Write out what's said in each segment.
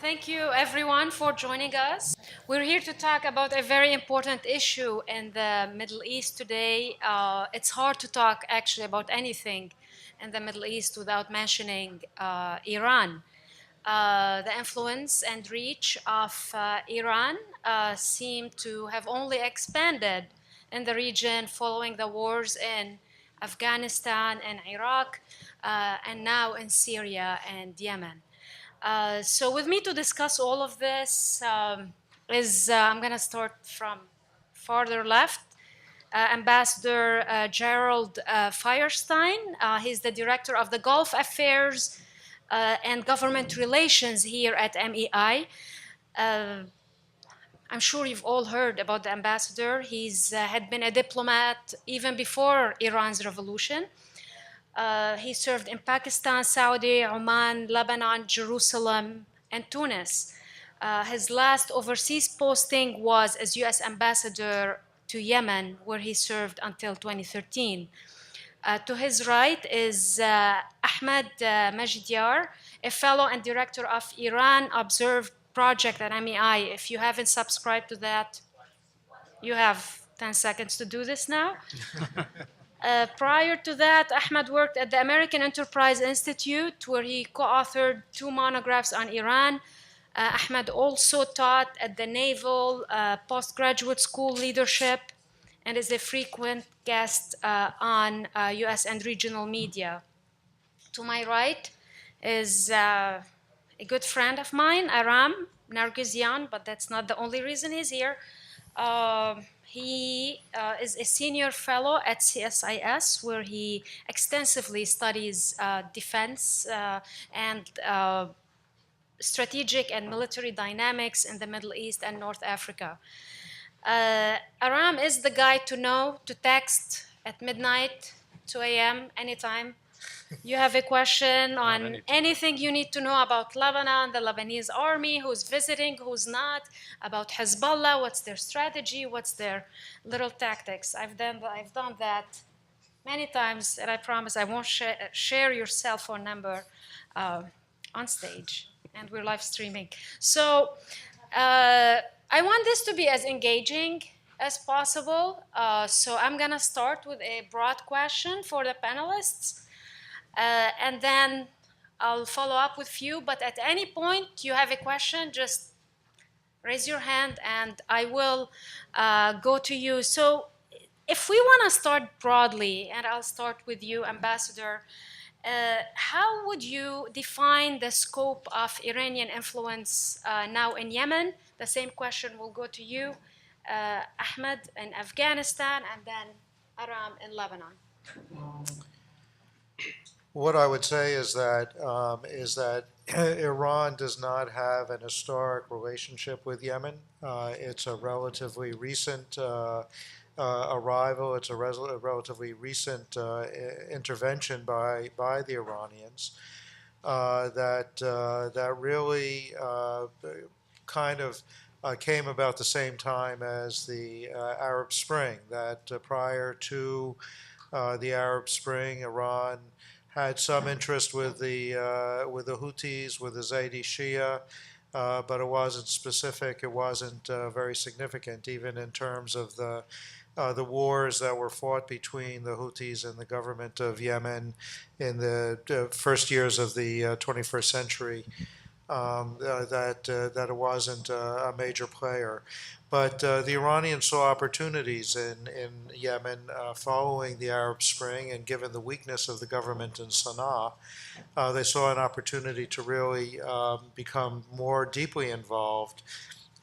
Thank you everyone for joining us. We're here to talk about a very important issue in the Middle East today. It's hard to talk actually about anything in the Middle East without mentioning Iran. The influence and reach of Iran seem to have only expanded in the region following the wars in Afghanistan and Iraq, and now in Syria and Yemen. So with me to discuss all of this I'm going to start from farther left. Ambassador Gerald Feierstein. He's the director of the Gulf Affairs and Government Relations here at MEI. I'm sure you've all heard about the ambassador. He's had been a diplomat even before Iran's revolution. He served in Pakistan, Saudi, Oman, Lebanon, Jerusalem, and Tunis. His last overseas posting was as U.S. ambassador to Yemen, where he served until 2013. To his right is Ahmad Majidyar, a fellow and director of IranObserved project at MEI. If you haven't subscribed to that, you have 10 seconds to do this now. Prior to that, Ahmad worked at the American Enterprise Institute, where he co-authored 2 monographs on Iran. Ahmad also taught at the Naval Postgraduate School Leadership and is a frequent guest on US and regional media. To my right is a good friend of mine, Aram Nerguizian, but that's not the only reason he's here. He is a senior fellow at CSIS, where he extensively studies defense and strategic and military dynamics in the Middle East and North Africa. Aram is the guy to know, to text at midnight, 2 a.m., anytime. You have a question on anything you need to know about Lebanon, the Lebanese army, who's visiting, who's not, about Hezbollah, what's their strategy, what's their little tactics. I've done that many times, and I promise I won't share your cell phone number on stage, and we're live streaming. So I want this to be as engaging as possible. So I'm gonna start with a broad question for the panelists. And then I'll follow up with few, but at any point you have a question, just raise your hand and I will go to you. So if we want to start broadly, and I'll start with you, Ambassador, how would you define the scope of Iranian influence now in Yemen? The same question will go to you, Ahmed, in Afghanistan, and then Aram in Lebanon. What I would say is that Iran does not have an historic relationship with Yemen. It's a relatively recent arrival. It's a relatively recent intervention by the Iranians that really kind of came about the same time as the Arab Spring. That prior to the Arab Spring, Iran had some interest with the Houthis, with the Zaydi Shia, but it wasn't specific. It wasn't very significant, even in terms of the wars that were fought between the Houthis and the government of Yemen in the first years of the 21st century. That it wasn't a major player. But the Iranians saw opportunities in Yemen following the Arab Spring, and given the weakness of the government in Sana'a, they saw an opportunity to really become more deeply involved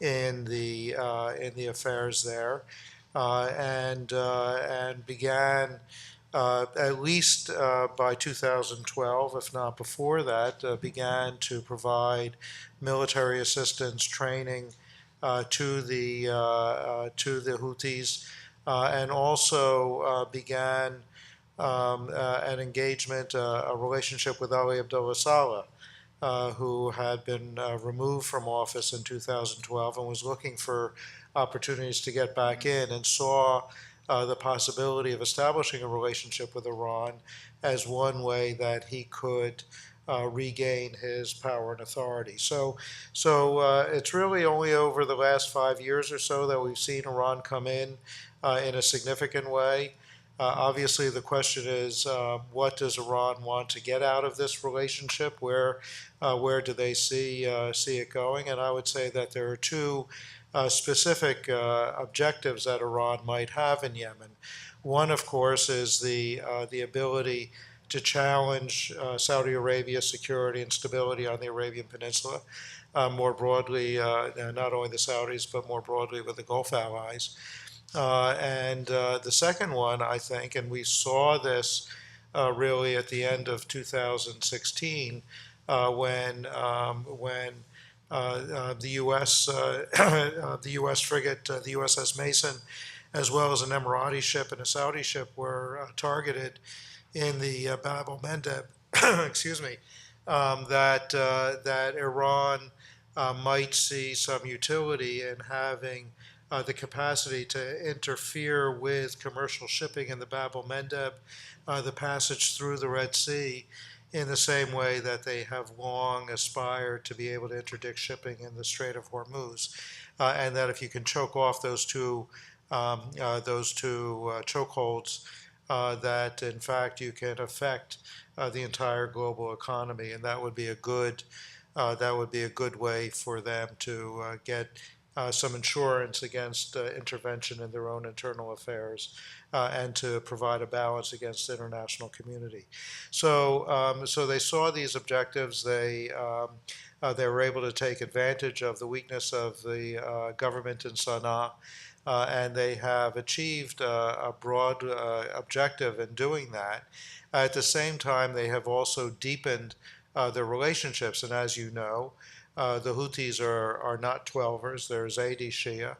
in the affairs there, and began. At least by 2012, if not before that, began to provide military assistance, training to the Houthis, and also began an engagement, a relationship with Ali Abdullah Saleh, who had been removed from office in 2012 and was looking for opportunities to get back in, and saw the possibility of establishing a relationship with Iran as one way that he could regain his power and authority. So it's really only over the last 5 years or so that we've seen Iran come in a significant way. Obviously, the question is, what does Iran want to get out of this relationship? Where do they see it going? And I would say that there are two specific objectives that Iran might have in Yemen. One, of course, is the ability to challenge Saudi Arabia's security and stability on the Arabian Peninsula, more broadly, not only the Saudis, but more broadly with the Gulf allies. And the second one, I think, and we saw this really at the end of 2016 when the U.S. The U.S. frigate, the USS Mason, as well as an Emirati ship and a Saudi ship were targeted in the Bab el-Mandeb, excuse me, that Iran might see some utility in having the capacity to interfere with commercial shipping in the Bab el-Mandeb, the passage through the Red Sea, in the same way that they have long aspired to be able to interdict shipping in the Strait of Hormuz, and that if you can choke off those two chokeholds, that in fact you can affect the entire global economy, and that would be a good way for them to get some insurance against intervention in their own internal affairs, and to provide a balance against the international community. So they saw these objectives. They were able to take advantage of the weakness of the government in Sana'a, and they have achieved a broad objective in doing that. At the same time, they have also deepened their relationships, and as you know, the Houthis are not 12ers, there's 80 Shia,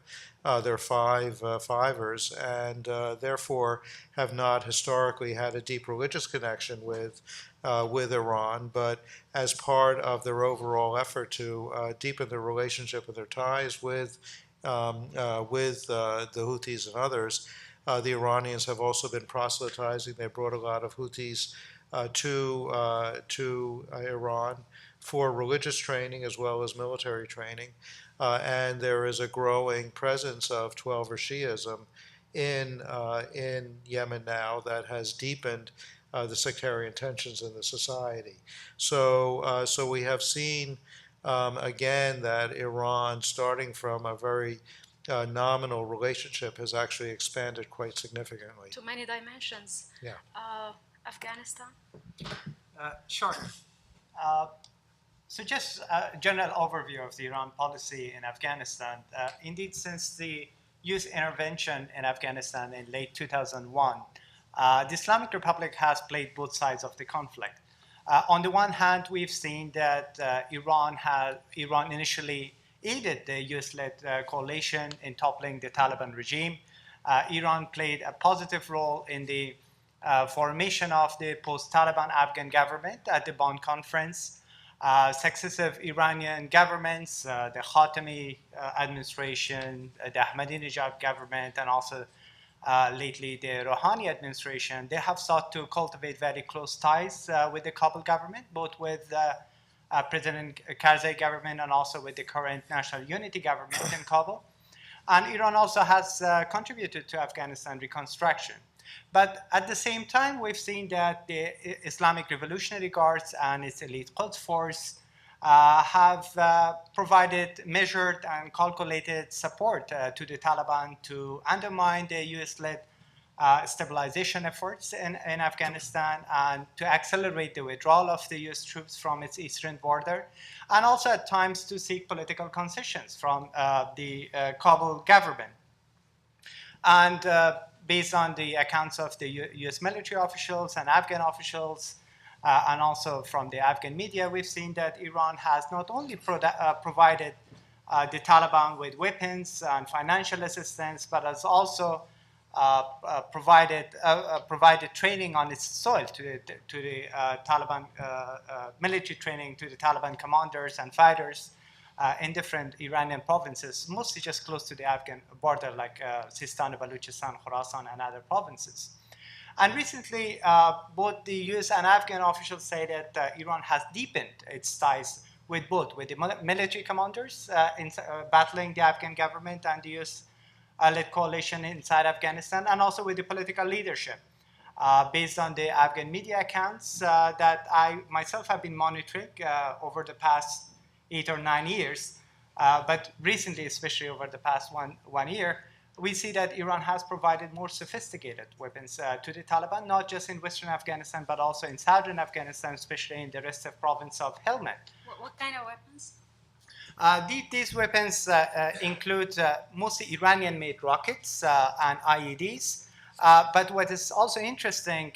they're fivers, and therefore have not historically had a deep religious connection with Iran, but as part of their overall effort to deepen their relationship and their ties with the Houthis and others, the Iranians have also been proselytizing. They brought a lot of Houthis to Iran for religious training as well as military training, and there is a growing presence of 12er Shiism in Yemen now that has deepened the sectarian tensions in the society. So we have seen again that Iran, starting from a very nominal relationship, has actually expanded quite significantly. To many dimensions. Yeah. Afghanistan? Sure. So just a general overview of the Iran policy in Afghanistan. Indeed, since the U.S. intervention in Afghanistan in late 2001, the Islamic Republic has played both sides of the conflict. On the one hand, we've seen that Iran initially aided the U.S.-led coalition in toppling the Taliban regime. Iran played a positive role in the formation of the post-Taliban Afghan government at the Bonn conference. Successive Iranian governments, the Khatami administration, the Ahmadinejad government, and also lately the Rouhani administration, they have sought to cultivate very close ties with the Kabul government, both with President Karzai government and also with the current National Unity government in Kabul. And Iran also has contributed to Afghanistan reconstruction. But at the same time, we've seen that the Islamic Revolutionary Guards and its elite Quds force have provided measured and calculated support to the Taliban to undermine the US-led stabilization efforts in Afghanistan and to accelerate the withdrawal of the US troops from its eastern border, and also at times to seek political concessions from the Kabul government. And based on the accounts of the US military officials and Afghan officials, and also from the Afghan media, we've seen that Iran has not only provided the Taliban with weapons and financial assistance, but has also provided training on its soil to the Taliban, military training to the Taliban commanders and fighters in different Iranian provinces, mostly just close to the Afghan border, like Sistan, Baluchistan, Khorasan, and other provinces. And recently, both the US and Afghan officials say that Iran has deepened its ties with both, with the military commanders in battling the Afghan government and the US-led coalition inside Afghanistan, and also with the political leadership. Based on the Afghan media accounts that I myself have been monitoring over the past 8 or 9 years, but recently, especially over the past one year, we see that Iran has provided more sophisticated weapons to the Taliban, not just in Western Afghanistan, but also in Southern Afghanistan, especially in the restive province of Helmand. What kind of weapons? These weapons include mostly Iranian-made rockets and IEDs. But what is also interesting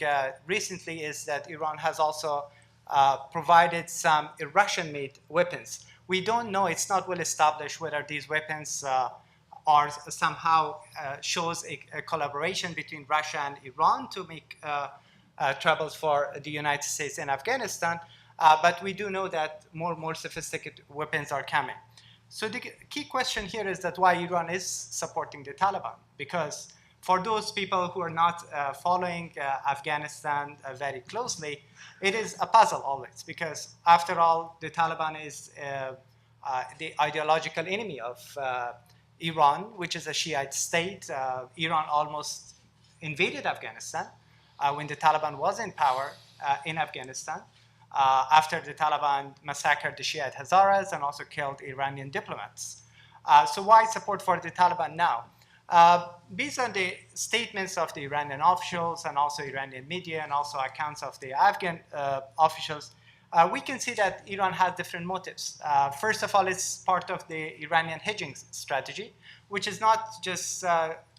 recently is that Iran has also provided some Russian-made weapons. We don't know, it's not well established whether these weapons are somehow shows a collaboration between Russia and Iran to make troubles for the United States in Afghanistan. But we do know that more sophisticated weapons are coming. So the key question here is that why Iran is supporting the Taliban. Because for those people who are not following Afghanistan very closely, it is a puzzle always. Because after all, the Taliban is the ideological enemy of Iran, which is a Shiite state. Iran almost invaded Afghanistan when the Taliban was in power in Afghanistan. After the Taliban massacred the Shiite Hazaras and also killed Iranian diplomats. So why support for the Taliban now? Based on the statements of the Iranian officials and also Iranian media and also accounts of the Afghan officials, we can see that Iran has different motives. First of all, it's part of the Iranian hedging strategy, which is not just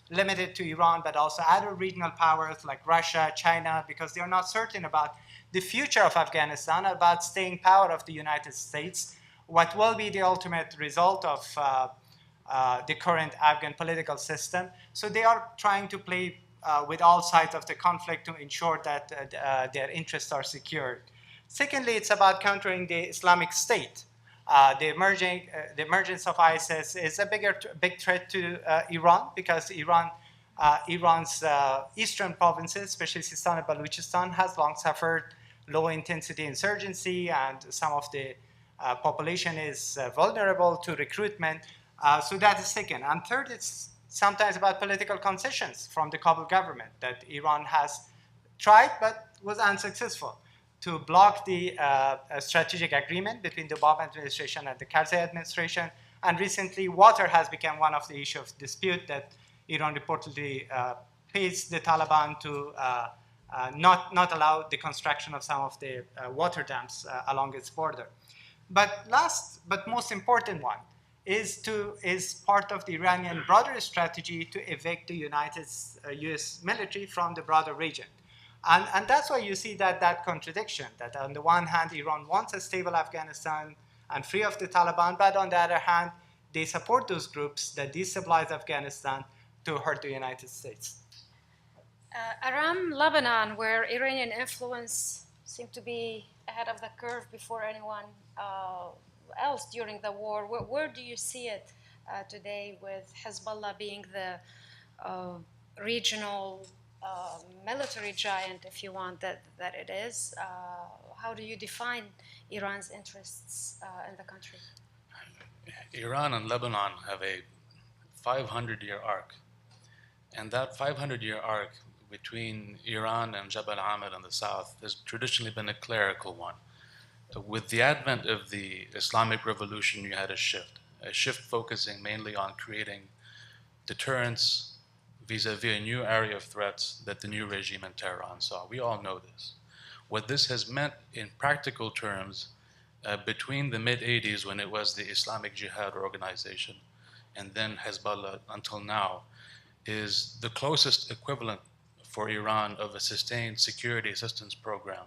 limited to Iran, but also other regional powers like Russia, China, because they are not certain about the future of Afghanistan, about staying power of the United States, what will be the ultimate result of the current Afghan political system. So they are trying to play with all sides of the conflict to ensure that their interests are secured. Secondly, it's about countering the Islamic State. The emergence of ISIS is a big threat to Iran because Iran's eastern provinces, especially Sistan and Baluchistan, has long suffered low-intensity insurgency, and some of the population is vulnerable to recruitment. So that is second. And third, it's sometimes about political concessions from the Kabul government that Iran has tried but was unsuccessful to block the strategic agreement between the Obama administration and the Karzai administration. And recently, water has become one of the issues of dispute that Iran reportedly pays the Taliban to not allow the construction of some of the water dams along its border. But last, but most important one, is part of the Iranian broader strategy to evict the US military from the broader region. And that's why you see that contradiction, that on the one hand, Iran wants a stable Afghanistan and free of the Taliban, but on the other hand, they support those groups that destabilize Afghanistan to hurt the United States. Aram, Lebanon, where Iranian influence seemed to be ahead of the curve before anyone else during the war. Where do you see it today, with Hezbollah being the regional military giant, if you want, that it is? How do you define Iran's interests in the country? Iran and Lebanon have a 500-year arc. And that 500-year arc between Iran and Jabal Amr in the south has traditionally been a clerical one. With the advent of the Islamic Revolution, you had a shift focusing mainly on creating deterrence vis-a-vis a new area of threats that the new regime in Tehran saw. We all know this. What this has meant in practical terms between the mid-80s, when it was the Islamic Jihad organization, and then Hezbollah until now, is the closest equivalent for Iran of a sustained security assistance program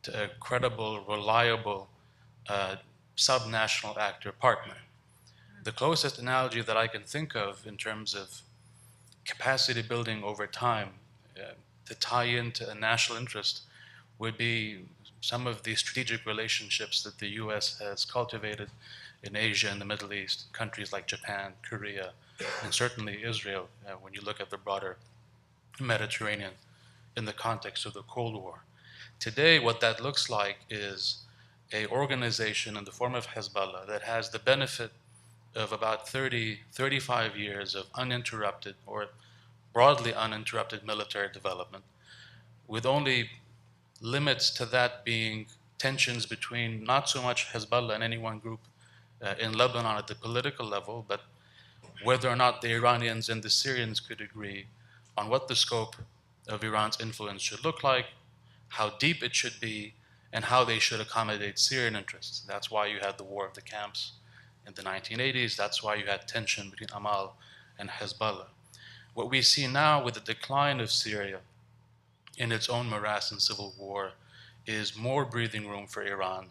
to a credible, reliable subnational actor partner. The closest analogy that I can think of in terms of capacity building over time to tie into a national interest would be some of the strategic relationships that the US has cultivated in Asia and the Middle East, countries like Japan, Korea, and certainly Israel, when you look at the broader Mediterranean in the context of the Cold War. Today, what that looks like is an organization in the form of Hezbollah that has the benefit of about 30, 35 years of uninterrupted or broadly uninterrupted military development, with only limits to that being tensions between not so much Hezbollah and any one group in Lebanon at the political level, but whether or not the Iranians and the Syrians could agree on what the scope of Iran's influence should look like, how deep it should be, and how they should accommodate Syrian interests. That's why you had the War of the Camps in the 1980s. That's why you had tension between Amal and Hezbollah. What we see now with the decline of Syria in its own morass and civil war is more breathing room for Iran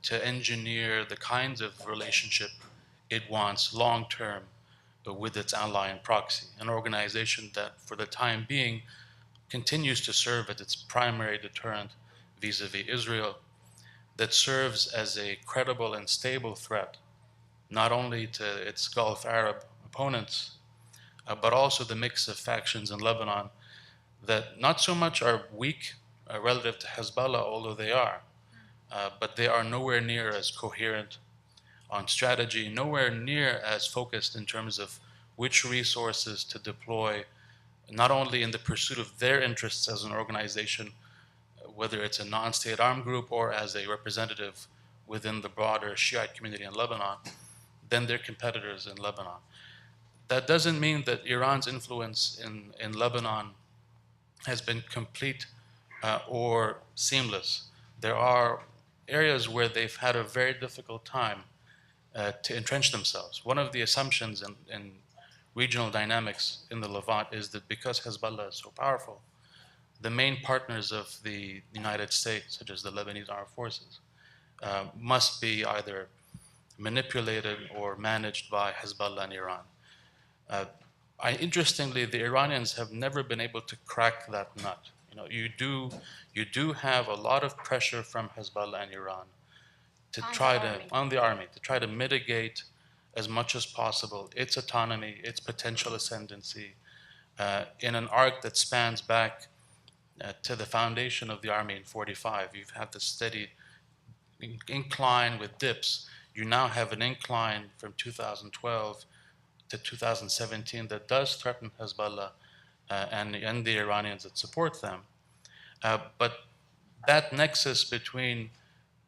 to engineer the kinds of relationship it wants long term with its ally and proxy, an organization that for the time being continues to serve as its primary deterrent vis-a-vis Israel, that serves as a credible and stable threat, not only to its Gulf Arab opponents, but also the mix of factions in Lebanon that not so much are weak relative to Hezbollah, although they are, but they are nowhere near as coherent on strategy, nowhere near as focused in terms of which resources to deploy, not only in the pursuit of their interests as an organization, whether it's a non-state armed group or as a representative within the broader Shiite community in Lebanon, than their competitors in Lebanon. That doesn't mean that Iran's influence in Lebanon has been complete or seamless. There are areas where they've had a very difficult time to entrench themselves. One of the assumptions in regional dynamics in the Levant is that because Hezbollah is so powerful, the main partners of the United States, such as the Lebanese armed forces, must be either manipulated or managed by Hezbollah and Iran. Interestingly, the Iranians have never been able to crack that nut. You do have a lot of pressure from Hezbollah and Iran to on the army to try to mitigate as much as possible its autonomy, its potential ascendancy, in an arc that spans back to the foundation of the army in 45. You've had the steady incline with dips. You now have an incline from 2012 to 2017 that does threaten Hezbollah and the Iranians that support them. But that nexus between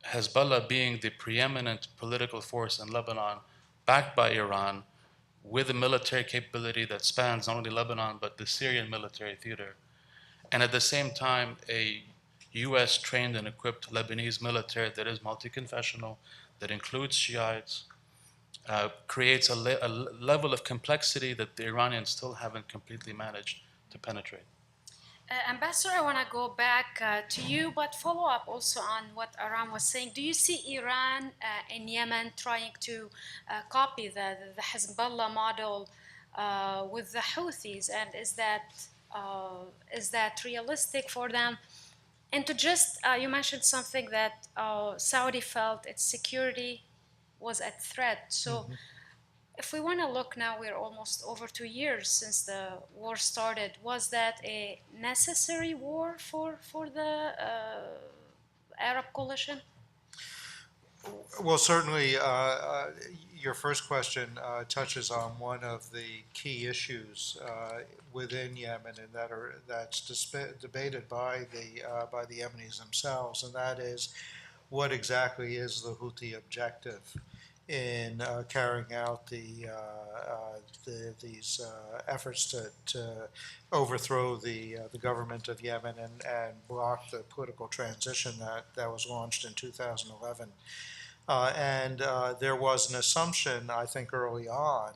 Hezbollah being the preeminent political force in Lebanon, backed by Iran, with a military capability that spans not only Lebanon but the Syrian military theater, and at the same time a US trained and equipped Lebanese military that is multi-confessional, that includes Shiites, creates a level of complexity that the Iranians still haven't completely managed to penetrate. Ambassador, I want to go back to you, but follow up also on what Aram was saying. Do you see Iran in Yemen trying to copy the Hezbollah model with the Houthis, and is that realistic for them? And to just, you mentioned something that Saudi felt its security was at threat. So if we want to look now, we're almost over 2 years since the war started. Was that a necessary war for the Arab coalition? Well, certainly, your first question touches on one of the key issues within Yemen, and that's debated by the Yemenis themselves, and that is what exactly is the Houthi objective in carrying out these efforts to overthrow the government of Yemen and block the political transition that was launched in 2011. There was an assumption, I think, early on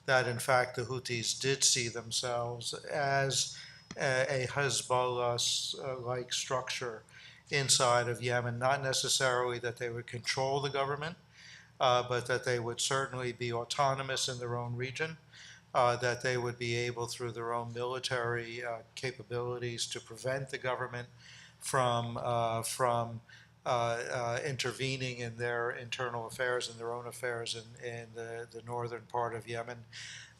that, in fact, the Houthis did see themselves as a Hezbollah-like structure inside of Yemen, not necessarily that they would control the government, but that they would certainly be autonomous in their own region, that they would be able, through their own military capabilities, to prevent the government from intervening in their internal affairs and their own affairs in the northern part of Yemen,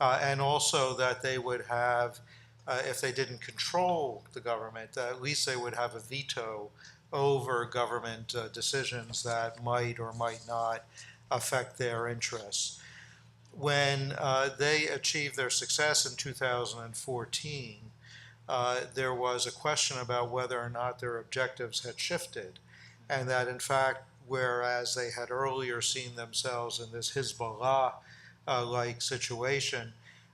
and also that they would have if they didn't control the government, at least they would have a veto over government decisions that might or might not affect their interests. When they achieved their success in 2014, there was a question about whether or not their objectives had shifted, and that in fact, whereas they had earlier seen themselves in this Hezbollah like situation,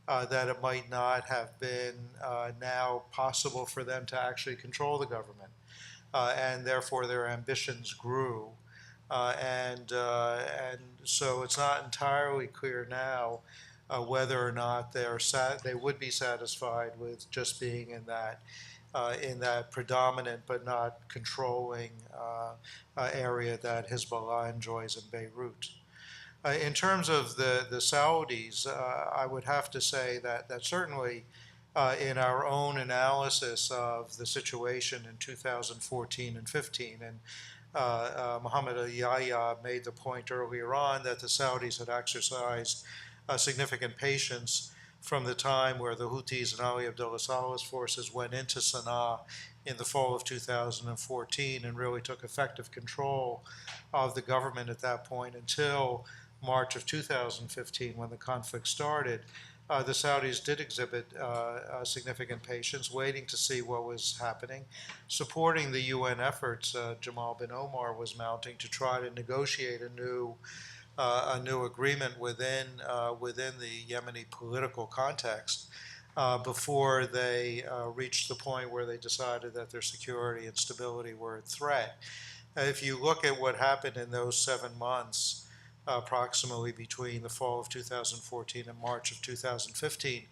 that it might not have been now possible for them to actually control the government. And therefore their ambitions grew. And so it's not entirely clear now whether or not they would be satisfied with just being in that predominant but not controlling area that Hezbollah enjoys in Beirut. In terms of the Saudis, I would have to say that certainly in our own analysis of the situation in 2014 and 15, and Mohammed Al-Yahya made the point earlier on that the Saudis had exercised significant patience from the time where the Houthis and Ali Abdullah Saleh's forces went into Sana'a in the fall of 2014 and really took effective control of the government at that point until March of 2015 when the conflict started. The Saudis did exhibit significant patience, waiting to see what was happening, supporting the UN efforts Jamal bin Omar was mounting to try to negotiate a new agreement within the Yemeni political context before they reached the point where they decided that their security and stability were at threat. If you look at what happened in those 7 months, approximately between the fall of 2014 and March of 2015,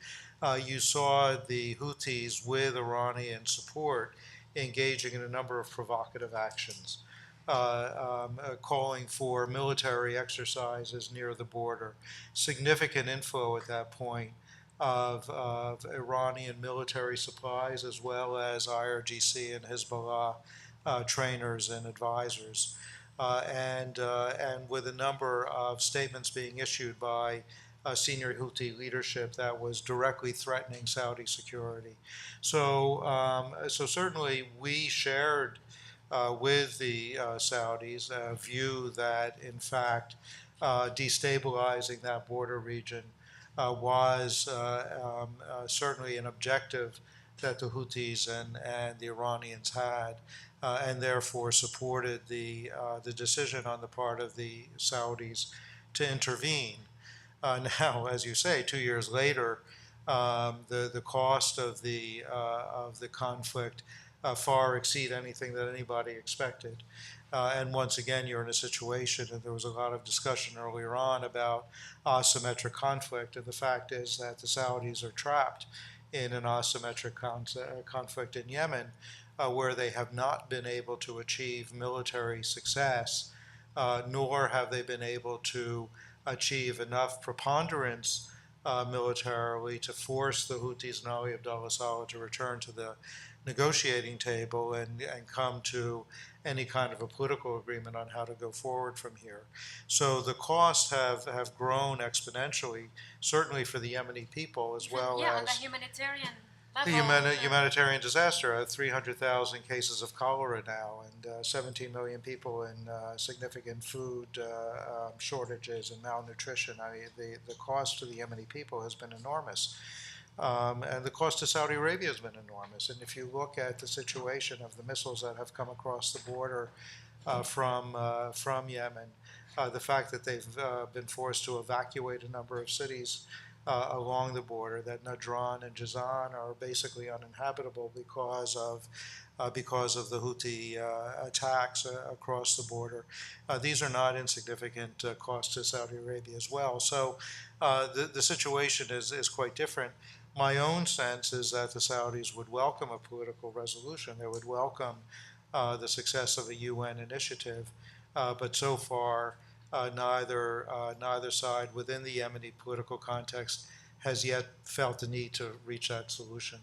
you saw the Houthis with Iranian support engaging in a number of provocative actions, calling for military exercises near the border, significant inflow at that point of Iranian military supplies as well as IRGC and Hezbollah trainers and advisors. And with a number of statements being issued by senior Houthi leadership that was directly threatening Saudi security. So certainly we shared with the Saudis a view that, in fact, destabilizing that border region was certainly an objective that the Houthis and the Iranians had. And therefore supported the decision on the part of the Saudis to intervene. Now, as you say, 2 years later, the cost of the conflict far exceed anything that anybody expected. And once again, you're in a situation, and there was a lot of discussion earlier on about asymmetric conflict, and the fact is that the Saudis are trapped in an asymmetric conflict in Yemen, where they have not been able to achieve military success, nor have they been able to achieve enough preponderance militarily to force the Houthis and Ali Abdullah Saleh to return to the negotiating table and come to any kind of a political agreement on how to go forward from here. So the costs have grown exponentially, certainly for the Yemeni people as well on the as humanitarian the level. humanitarian disaster. 300,000 cases of cholera now, and 17 million people in significant food shortages and malnutrition. I mean, the cost to the Yemeni people has been enormous. And the cost to Saudi Arabia has been enormous. And if you look at the situation of the missiles that have come across the border from Yemen, the fact that they've been forced to evacuate a number of cities along the border, that Najran and Jazan are basically uninhabitable because of the Houthi attacks across the border. These are not insignificant costs to Saudi Arabia as well. So the situation is quite different. My own sense is that the Saudis would welcome a political resolution. They would welcome the success of a UN initiative, but so far neither side within the Yemeni political context has yet felt the need to reach that solution.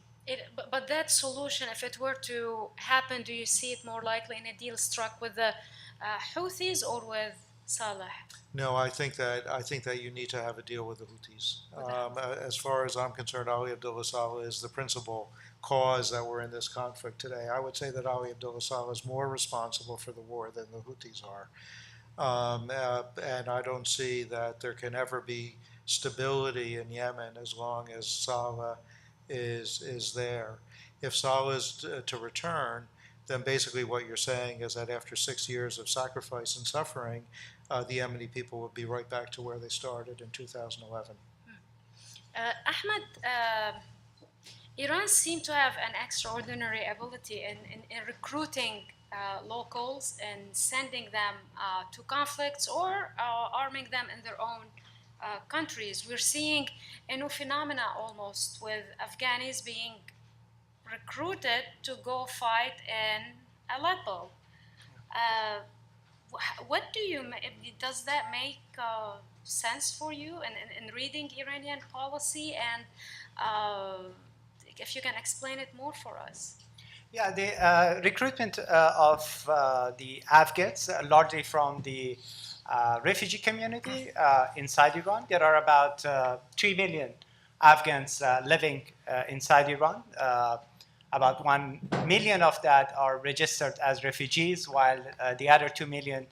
But that solution, if it were to happen, do you see it more likely in a deal struck with the Houthis or with Saleh? No, I think that you need to have a deal with the Houthis. As far as I'm concerned, Ali Abdullah Saleh is the principal cause that we're in this conflict today. I would say that Ali Abdullah Saleh is more responsible for the war than the Houthis are. And I don't see that there can ever be stability in Yemen as long as Saleh is there. If Saleh is to return, then basically what you're saying is that after 6 years of sacrifice and suffering, the Yemeni people will be right back to where they started in 2011. Ahmad, Iran seemed to have an extraordinary ability in recruiting locals and sending them to conflicts or arming them in their own countries. We're seeing a new phenomena almost with Afghans being recruited to go fight in Aleppo. Uh, what does that make sense for you in reading Iranian policy, and if you can explain it more for us? Yeah, the recruitment of the Afghans, largely from the refugee community inside Iran. There are about 3 million Afghans living inside Iran. About 1 million of that are registered as refugees, while the other 2 million,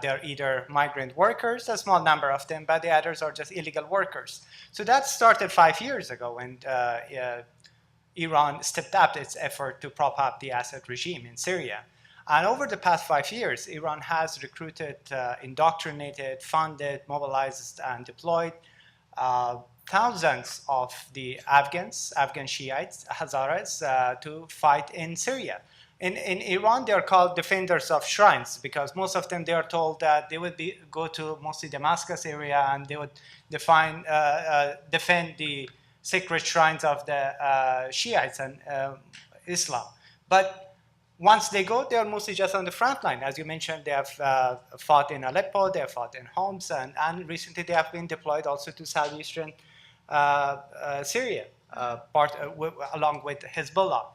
they're either migrant workers, a small number of them, but the others are just illegal workers. So that started 5 years ago, and Iran stepped up its effort to prop up the Assad regime in Syria. And over the past 5 years, Iran has recruited, indoctrinated, funded, mobilized, and deployed thousands of the Afghan Shiites, Hazaras, to fight in Syria. In Iran, they are called defenders of shrines because most of them, they are told that they would go to mostly Damascus area and they would defend the sacred shrines of the Shiites and Islam. But once they go, they are mostly just on the front line. As you mentioned, they have fought in Aleppo, they have fought in Homs, and recently they have been deployed also to southeastern Syria, along with Hezbollah.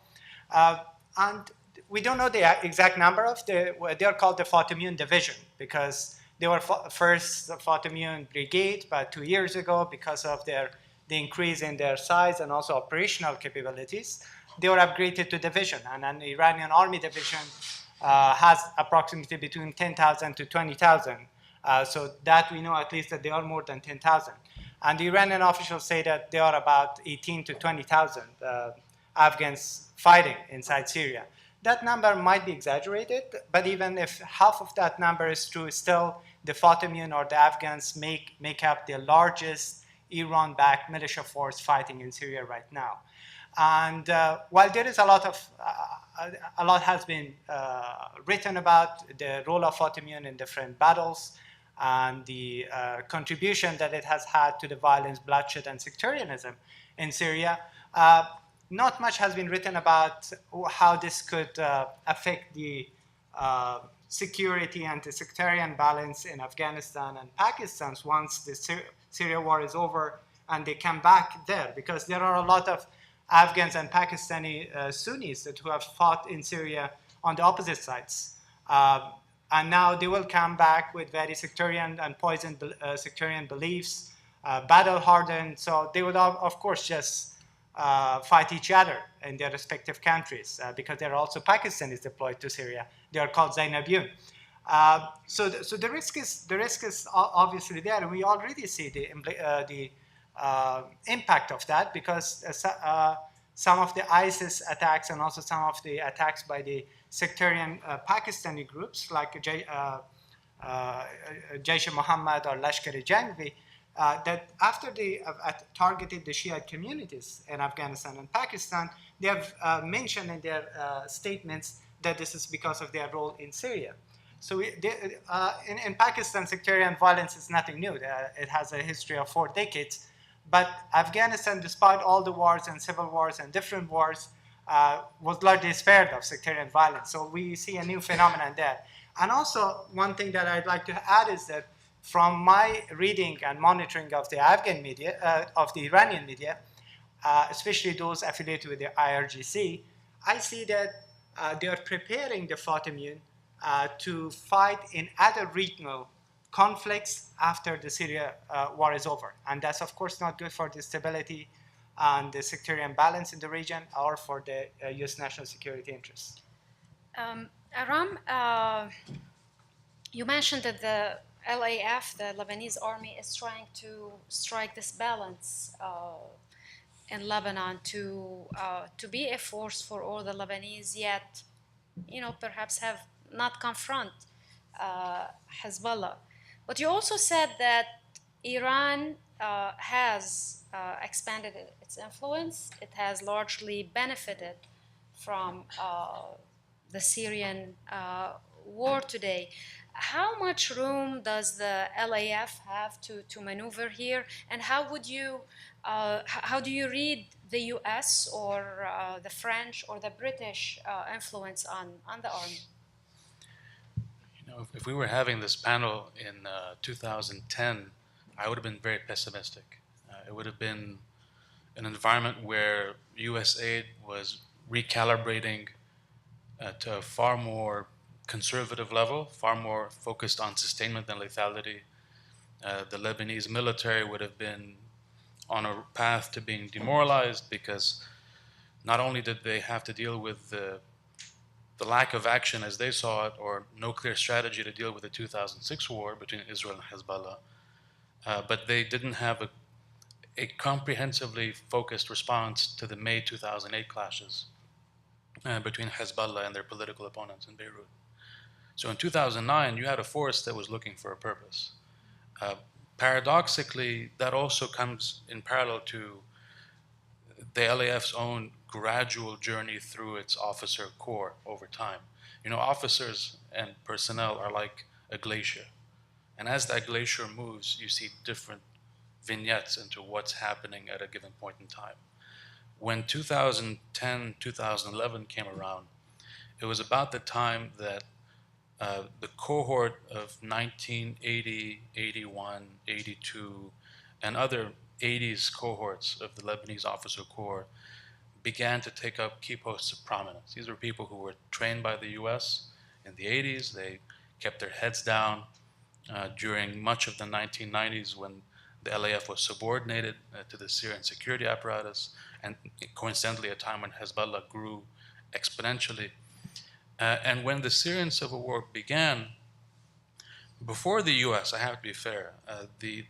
And we don't know the exact number of they are called the Fatimian Division because they were first the Fatimian Brigade, but 2 years ago, because of the increase in their size and also operational capabilities, they were upgraded to division. And an Iranian army division has approximately between 10,000 to 20,000. So that we know at least that they are more than 10,000. And the Iranian officials say that there are about 18 to 20,000 Afghans fighting inside Syria. That number might be exaggerated, but even if half of that number is true, still the Fatimian or the Afghans make up the largest Iran-backed militia force fighting in Syria right now. And while there is a lot has been written about the role of Fatimian in different battles and the contribution that it has had to the violence, bloodshed, and sectarianism in Syria, not much has been written about how this could affect the security and the sectarian balance in Afghanistan and Pakistan once the Syria war is over and they come back there, because there are a lot of Afghans and Pakistani Sunnis who have fought in Syria on the opposite sides. And now they will come back with very sectarian and poisoned sectarian beliefs, battle-hardened. So they would, of course, just fight each other in their respective countries because there are also Pakistanis deployed to Syria. They are called Zainabiyun. So the risk is obviously there, and we already see the impact of that because some of the ISIS attacks and also some of the attacks by the sectarian Pakistani groups like Jaish-e-Mohammed or Lashkar-e-Jangvi, that after they have targeted the Shiite communities in Afghanistan and Pakistan, they have mentioned in their statements that this is because of their role in Syria. So in Pakistan, sectarian violence is nothing new. It has a history of 4 decades. But Afghanistan, despite all the wars and civil wars and different wars, was largely spared of sectarian violence. So we see a new phenomenon there. And also, one thing that I'd like to add is that from my reading and monitoring of the Afghan media, of the Iranian media, especially those affiliated with the IRGC, I see that they are preparing the Fatimian to fight in other regional conflicts after the Syria war is over. And that's, of course, not good for the stability and the sectarian balance in the region or for the U.S. national security interests. Aram, you mentioned that the LAF, the Lebanese army, is trying to strike this balance in Lebanon to be a force for all the Lebanese, yet, perhaps have not confront Hezbollah. But you also said that Iran has expanded its influence. It has largely benefited from the Syrian war today. How much room does the LAF have to maneuver here, and how do you read the U.S. or the French or the British influence on the army? If we were having this panel in 2010, I would have been very pessimistic. It would have been an environment where U.S. aid was recalibrating to a far more conservative level, far more focused on sustainment than lethality. The Lebanese military would have been on a path to being demoralized because not only did they have to deal with the lack of action as they saw it, or no clear strategy to deal with the 2006 war between Israel and Hezbollah, but they didn't have a comprehensively focused response to the May 2008 clashes between Hezbollah and their political opponents in Beirut. So in 2009, you had a force that was looking for a purpose. Paradoxically, that also comes in parallel to the LAF's own gradual journey through its officer corps over time. Officers and personnel are like a glacier. And as that glacier moves, you see different vignettes into what's happening at a given point in time. When 2010, 2011 came around, it was about the time that the cohort of 1980, 81, 82, and other 80s cohorts of the Lebanese officer corps began to take up key posts of prominence. These were people who were trained by the US in the 80s. They kept their heads down during much of the 1990s when the LAF was subordinated to the Syrian security apparatus, and coincidentally a time when Hezbollah grew exponentially. And when the Syrian civil war began, before the US, I have to be fair, the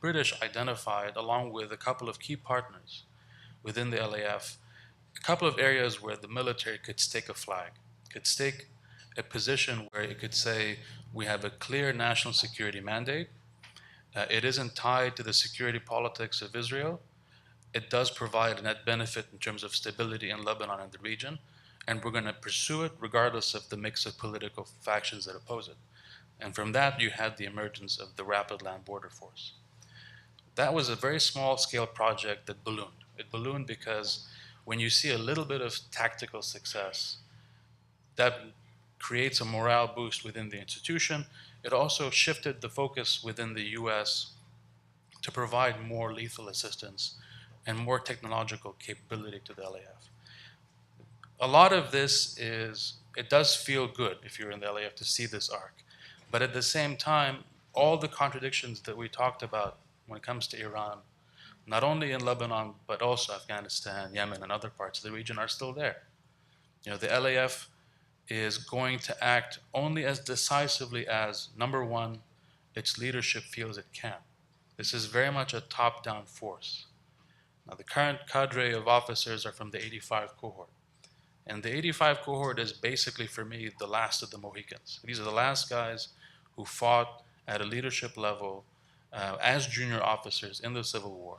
British identified, along with a couple of key partners within the LAF, a couple of areas where the military could stake a flag, could stake a position where it could say, we have a clear national security mandate. It isn't tied to the security politics of Israel. It does provide a net benefit in terms of stability in Lebanon and the region, and we're going to pursue it regardless of the mix of political factions that oppose it. And from that, you had the emergence of the Rapid Land Border Force. That was a very small-scale project that ballooned. It ballooned because when you see a little bit of tactical success, that creates a morale boost within the institution. It also shifted the focus within the US to provide more lethal assistance and more technological capability to the LAF. A lot of this it does feel good if you're in the LAF to see this arc. But at the same time, all the contradictions that we talked about when it comes to Iran, not only in Lebanon, but also Afghanistan, Yemen, and other parts of the region are still there. The LAF is going to act only as decisively as, number one, its leadership feels it can. This is very much a top-down force. Now, the current cadre of officers are from the 85 cohort. And the 85 cohort is basically, for me, the last of the Mohicans. These are the last guys who fought at a leadership level as junior officers in the Civil War.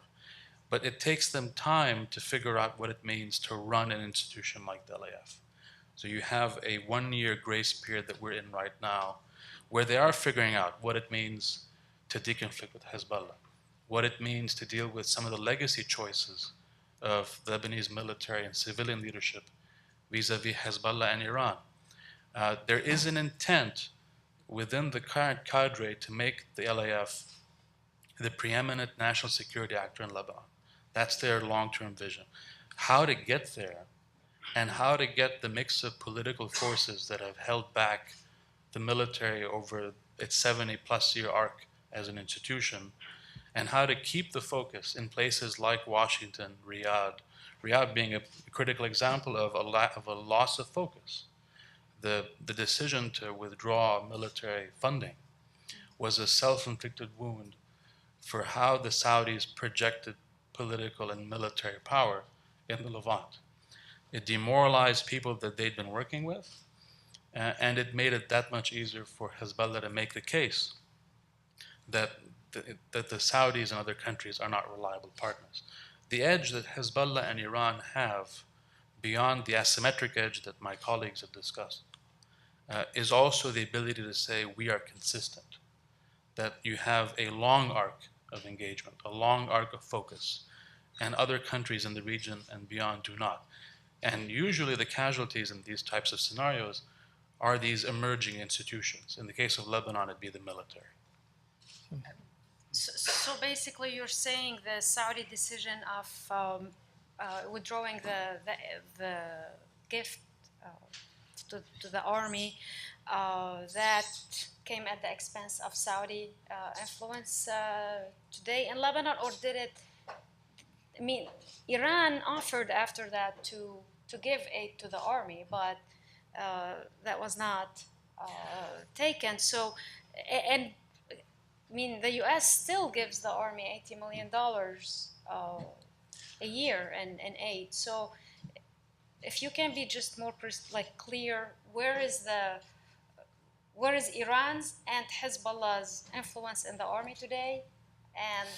But it takes them time to figure out what it means to run an institution like the LAF. So you have a 1-year grace period that we're in right now, where they are figuring out what it means to deconflict with Hezbollah, what it means to deal with some of the legacy choices of the Lebanese military and civilian leadership vis-a-vis Hezbollah and Iran. There is an intent within the current cadre to make the LAF the preeminent national security actor in Lebanon. That's their long-term vision. How to get there and how to get the mix of political forces that have held back the military over its 70-plus-year arc as an institution, and how to keep the focus in places like Washington, Riyadh being a critical example of a loss of focus. The decision to withdraw military funding was a self-inflicted wound for how the Saudis projected political and military power in the Levant. It demoralized people that they'd been working with, and it made it that much easier for Hezbollah to make the case that the Saudis and other countries are not reliable partners. The edge that Hezbollah and Iran have, beyond the asymmetric edge that my colleagues have discussed, is also the ability to say we are consistent, that you have a long arc of engagement, a long arc of focus, and other countries in the region and beyond do not. And usually the casualties in these types of scenarios are these emerging institutions. In the case of Lebanon, it'd be the military. So basically, you're saying the Saudi decision of withdrawing the gift to the army that came at the expense of Saudi influence today in Lebanon, or did it? I mean, Iran offered after that to give aid to the army, but that was not taken. So, and I mean, the U.S. still gives the army $80 million a year in aid. So, if you can be just more clear, where is Iran's and Hezbollah's influence in the army today, and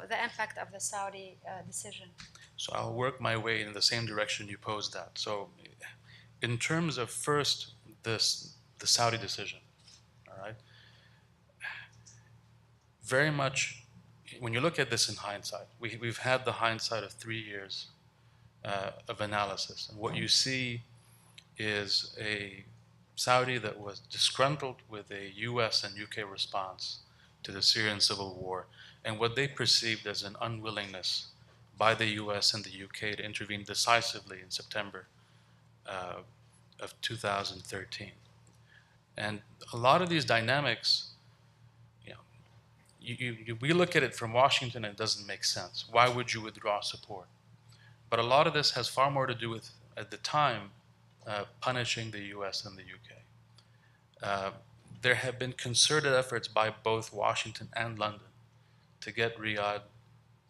the impact of the Saudi decision? So I'll work my way in the same direction you posed that. So, in terms of first the Saudi decision, all right. Very much, when you look at this in hindsight, we've had the hindsight of 3 years of analysis. And what you see is a Saudi that was disgruntled with a US and UK response to the Syrian civil war, and what they perceived as an unwillingness by the US and the UK to intervene decisively in September of 2013. And a lot of these dynamics, we look at it from Washington and it doesn't make sense. Why would you withdraw support? But a lot of this has far more to do with, at the time, punishing the US and the UK. There have been concerted efforts by both Washington and London to get Riyadh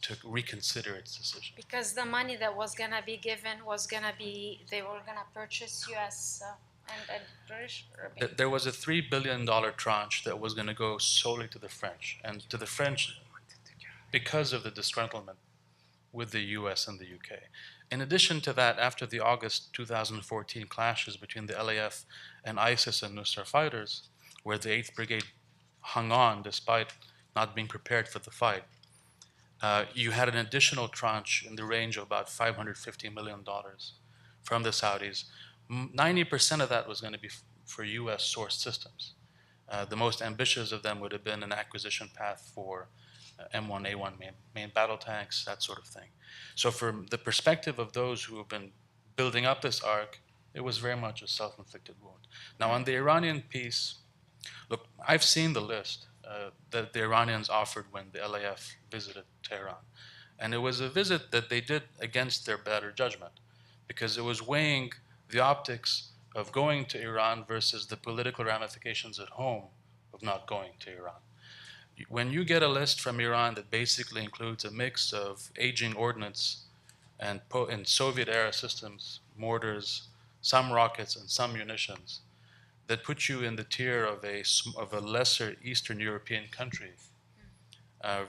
to reconsider its decision. Because the money that was going to be given was going to be, they were going to purchase US and British? There was a $3 billion tranche that was going to go solely to the French. And to the French, because of the disgruntlement with the US and the UK. In addition to that, after the August 2014 clashes between the LAF and ISIS and Nusra fighters, where the 8th Brigade hung on despite not being prepared for the fight, you had an additional tranche in the range of about $550 million from the Saudis. 90% of that was going to be for US sourced systems. The most ambitious of them would have been an acquisition path for M1A1 main battle tanks, that sort of thing. So from the perspective of those who have been building up this arc, it was very much a self-inflicted wound. Now on the Iranian piece, look, I've seen the list that the Iranians offered when the LAF visited Tehran. And it was a visit that they did against their better judgment, because it was weighing the optics of going to Iran versus the political ramifications at home of not going to Iran. When you get a list from Iran that basically includes a mix of aging ordnance and Soviet-era systems, mortars, some rockets, and some munitions, that put you in the tier of a lesser Eastern European country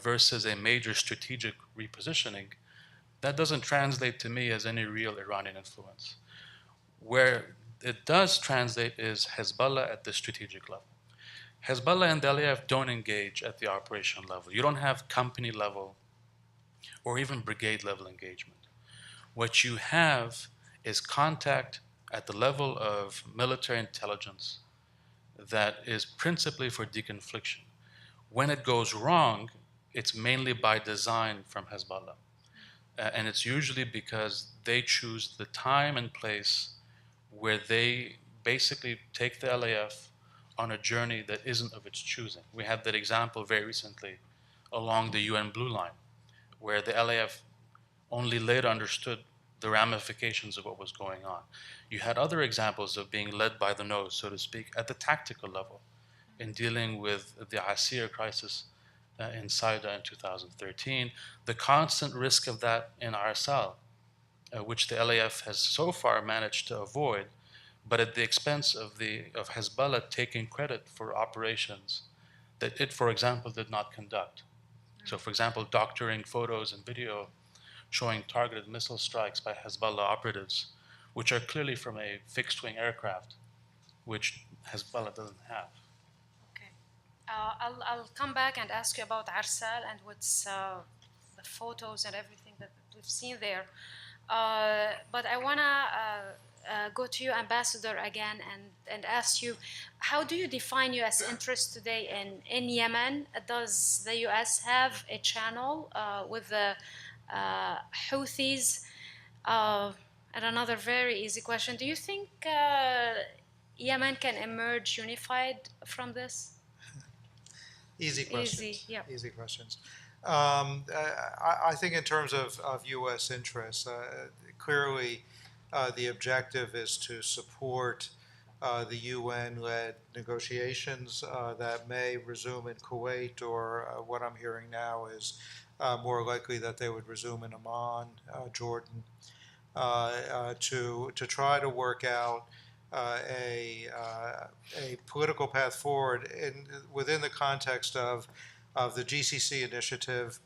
versus a major strategic repositioning, that doesn't translate to me as any real Iranian influence. Where it does translate is Hezbollah at the strategic level. Hezbollah and the LAF don't engage at the operation level. You don't have company level or even brigade level engagement. What you have is contact at the level of military intelligence that is principally for deconfliction. When it goes wrong, it's mainly by design from Hezbollah. And it's usually because they choose the time and place where they basically take the LAF on a journey that isn't of its choosing. We had that example very recently along the UN Blue Line, where the LAF only later understood the ramifications of what was going on. You had other examples of being led by the nose, so to speak, at the tactical level in dealing with the Asir crisis in Saida in 2013, the constant risk of that in Arsal, which the LAF has so far managed to avoid, but at the expense of Hezbollah taking credit for operations that it, for example, did not conduct. So, for example, doctoring photos and video showing targeted missile strikes by Hezbollah operatives, which are clearly from a fixed-wing aircraft, which Hezbollah doesn't have. Okay. I'll come back and ask you about Arsal and what's the photos and everything that we've seen there. But I want to go to you, Ambassador, again and ask you, how do you define U.S. interests today in Yemen? Does the U.S. have a channel with the Houthis? And another very easy question, do you think Yemen can emerge unified from this? Easy questions. Easy, yeah. Easy questions. I think in terms of U.S. interests, clearly the objective is to support the UN-led negotiations that may resume in Kuwait, or what I'm hearing now is more likely that they would resume in Amman, Jordan, to try to work out a political path forward within the context of the GCC initiative,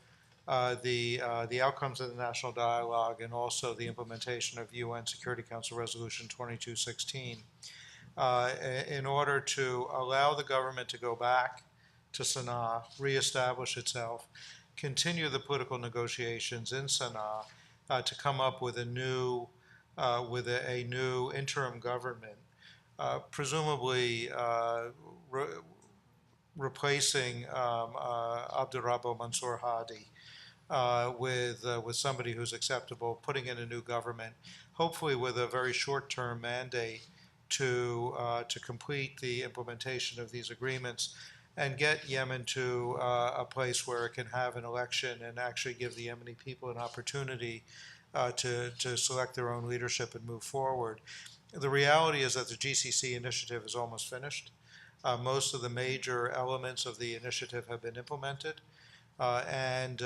the outcomes of the national dialogue, and also the implementation of UN Security Council Resolution 2216, in order to allow the government to go back to Sana'a, reestablish itself, continue the political negotiations in Sana'a, to come up with a new interim government, presumably replacing Abdurrabbo Mansour Hadi with somebody who's acceptable, putting in a new government, hopefully with a very short-term mandate to complete the implementation of these agreements and get Yemen to a place where it can have an election and actually give the Yemeni people an opportunity to select their own leadership and move forward. The reality is that the GCC initiative is almost finished. Most of the major elements of the initiative have been implemented, and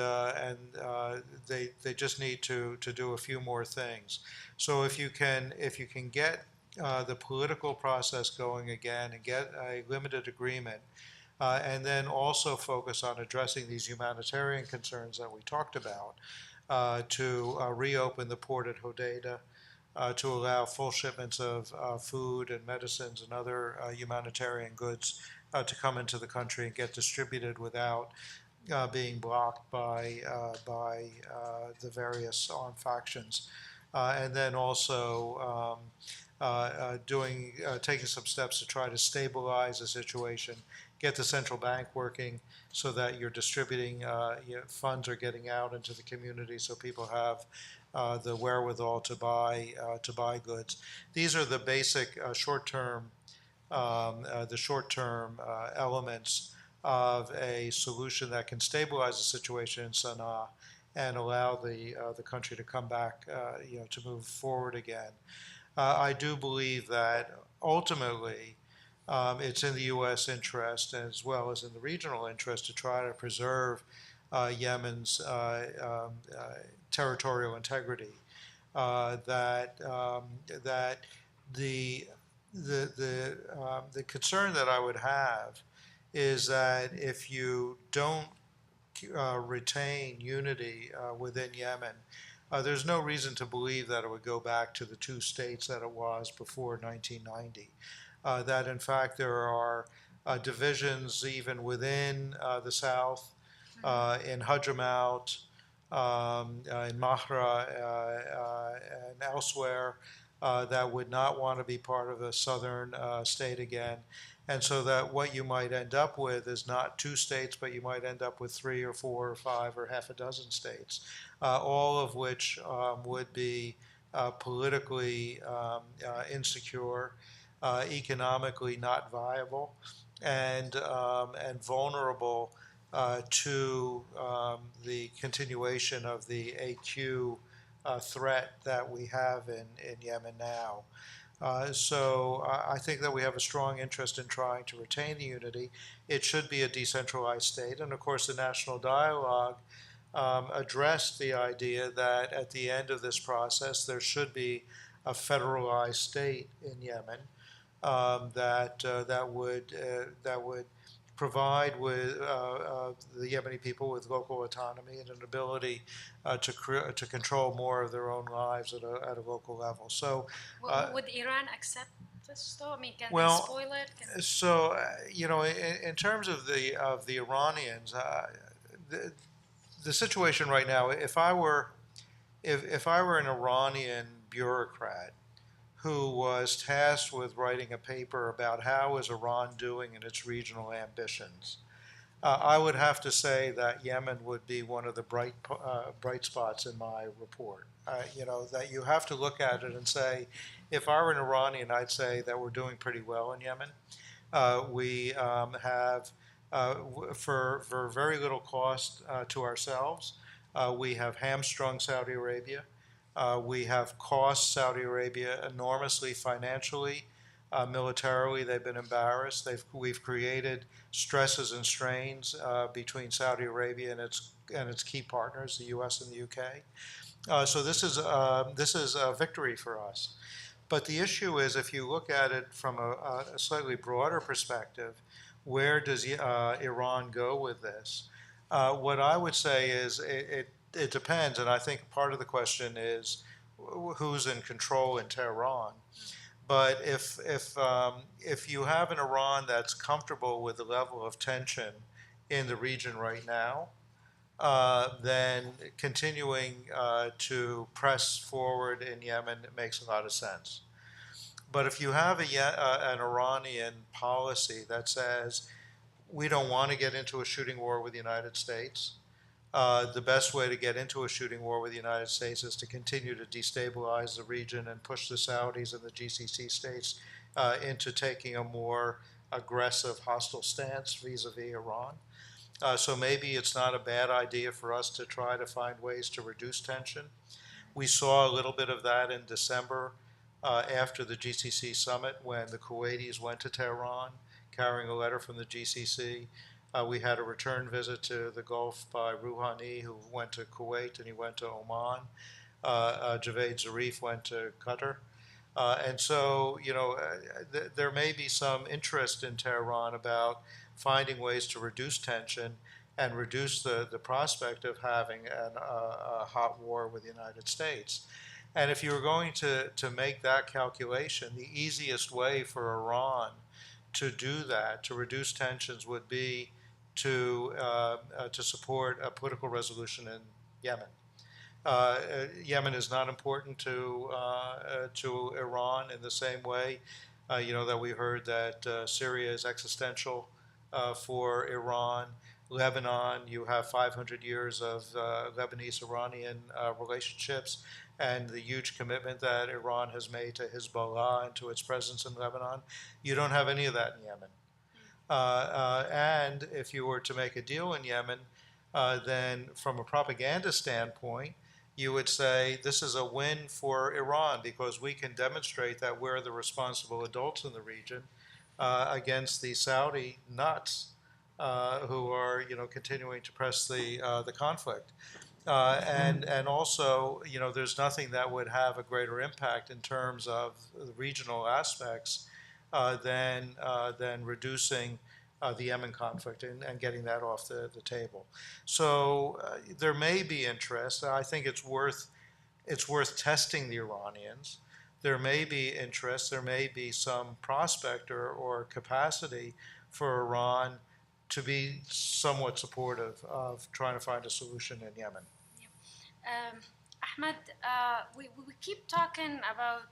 they just need to do a few more things. So if you can get the political process going again and get a limited agreement, and then also focus on addressing these humanitarian concerns that we talked about, to reopen the port at Hodeidah, to allow full shipments of food and medicines and other humanitarian goods to come into the country and get distributed without being blocked by the various armed factions, and then also taking some steps to try to stabilize the situation, get the central bank working so that you're distributing, funds are getting out into the community so people have the wherewithal to buy goods. These are the basic short-term elements of a solution that can stabilize the situation in Sana'a and allow the country to come back, to move forward again. I do believe that ultimately it's in the U.S. interest as well as in the regional interest to try to preserve Yemen's territorial integrity. That the concern that I would have is that if you don't retain unity within Yemen, there's no reason to believe that it would go back to the two states that it was before 1990. That in fact there are divisions even within the south, in Hadramaut, in Mahra, and elsewhere, that would not want to be part of the southern state again. And so that what you might end up with is not two states, but you might end up with 3 or 4 or 5 or half a dozen states, all of which would be politically insecure, economically not viable, and vulnerable to the continuation of the AQ threat that we have in Yemen now. So I think that we have a strong interest in trying to retain the unity. It should be a decentralized state, and of course the national dialogue addressed the idea that at the end of this process there should be a federalized state in Yemen that would provide with the Yemeni people with local autonomy and an ability to control more of their own lives at a local level. So, Would Iran accept this though? I mean, can they well, spoil it? so in terms of the Iranians, the situation right now, if I were an Iranian bureaucrat who was tasked with writing a paper about how is Iran doing in its regional ambitions, I would have to say that Yemen would be one of the bright spots in my report. That you have to look at it and say, if I were an Iranian, I'd say that we're doing pretty well in Yemen. We have, for very little cost to ourselves, we have hamstrung Saudi Arabia. We have cost Saudi Arabia enormously financially, militarily. They've been embarrassed. We've created stresses and strains between Saudi Arabia and its key partners, the U.S. and the U.K. So this is a victory for us. But the issue is, if you look at it from a slightly broader perspective, where does Iran go with this? What I would say is it depends, and I think part of the question is who's in control in Tehran. But if you have an Iran that's comfortable with the level of tension in the region right now, then continuing to press forward in Yemen makes a lot of sense. But if you have an Iranian policy that says we don't want to get into a shooting war with the United States, the best way to get into a shooting war with the United States is to continue to destabilize the region and push the Saudis and the GCC states into taking a more aggressive, hostile stance vis-a-vis Iran. So maybe it's not a bad idea for us to try to find ways to reduce tension. We saw a little bit of that in December after the GCC summit when the Kuwaitis went to Tehran carrying a letter from the GCC. We had a return visit to the Gulf by Rouhani, who went to Kuwait and he went to Oman. Javaid Zarif went to Qatar. And so, there may be some interest in Tehran about finding ways to reduce tension and reduce the prospect of having a hot war with the United States. And if you were going to make that calculation, the easiest way for Iran to do that, to reduce tensions, would be to support a political resolution in Yemen. Yemen is not important to Iran in the same way, that we heard that Syria is existential for Iran. Lebanon, you have 500 years of Lebanese-Iranian relationships and the huge commitment that Iran has made to Hezbollah and to its presence in Lebanon. You don't have any of that in Yemen. And if you were to make a deal in Yemen, then from a propaganda standpoint, you would say this is a win for Iran because we can demonstrate that we're the responsible adults in the region against the Saudi nuts who are, continuing to press the conflict. And also, there's nothing that would have a greater impact in terms of the regional aspects than reducing the Yemen conflict and getting that off the table. So there may be interest. I think it's worth testing the Iranians. There may be interest. There may be some prospect or capacity for Iran to be somewhat supportive of trying to find a solution in Yemen. Ahmad, we keep talking about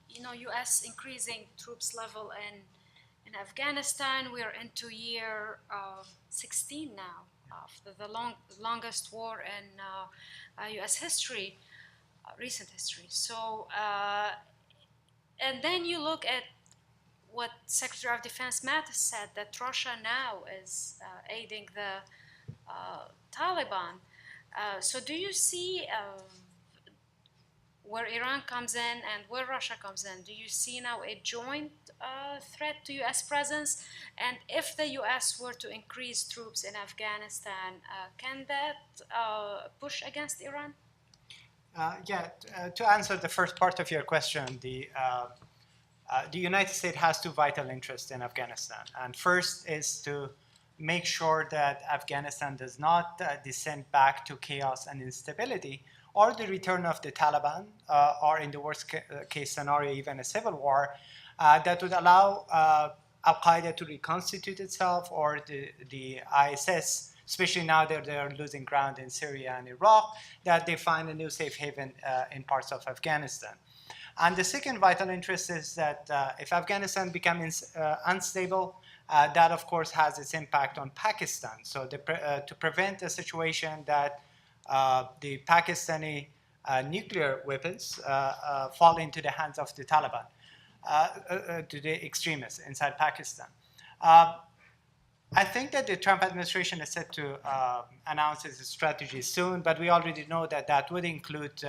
U.S. increasing troops level in Afghanistan. We are into year 16 now of the longest war in U.S. history, recent history. So, and then you look at what Secretary of Defense Mattis said, that Russia now is aiding the Taliban. So do you see where Iran comes in and where Russia comes in, do you see now a joint threat to U.S. presence? And if the U.S. were to increase troops in Afghanistan, can that push against Iran? To answer the first part of your question, the United States has two vital interests in Afghanistan. And first is to make sure that Afghanistan does not descend back to chaos and instability, or the return of the Taliban, or in the worst case scenario, even a civil war, that would allow Al-Qaeda to reconstitute itself, or the ISIS, especially now that they're losing ground in Syria and Iraq, that they find a new safe haven in parts of Afghanistan. And the second vital interest is that if Afghanistan becomes unstable, that of course has its impact on Pakistan. So to prevent a situation that the Pakistani nuclear weapons fall into the hands of the Taliban, to the extremists inside Pakistan. I think that the Trump administration is set to announce its strategy soon, but we already know that that would include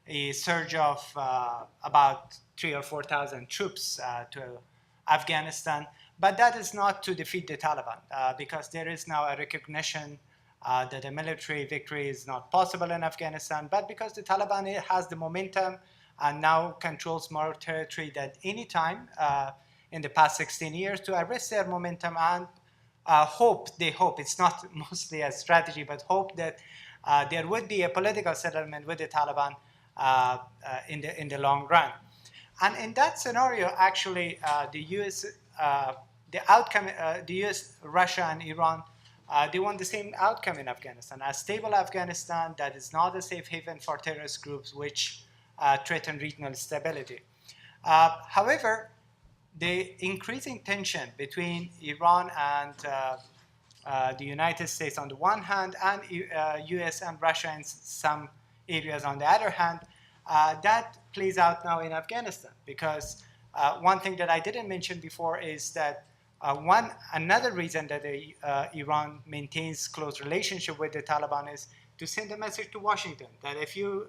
a surge of about 3,000 or 4,000 troops to Afghanistan. But that is not to defeat the Taliban, because there is now a recognition that a military victory is not possible in Afghanistan, but because the Taliban has the momentum and now controls more territory than any time in the past 16 years to arrest their momentum and they hope, it's not mostly a strategy, but hope that there would be a political settlement with the Taliban in the long run. And in that scenario, actually, the U.S., the U.S., Russia, and Iran, they want the same outcome in Afghanistan, a stable Afghanistan that is not a safe haven for terrorist groups which threaten regional stability. However, the increasing tension between Iran and the United States on the one hand, and US and Russia in some areas on the other hand, that plays out now in Afghanistan. Because one thing that I didn't mention before is that another reason that Iran maintains close relationship with the Taliban is to send a message to Washington that if you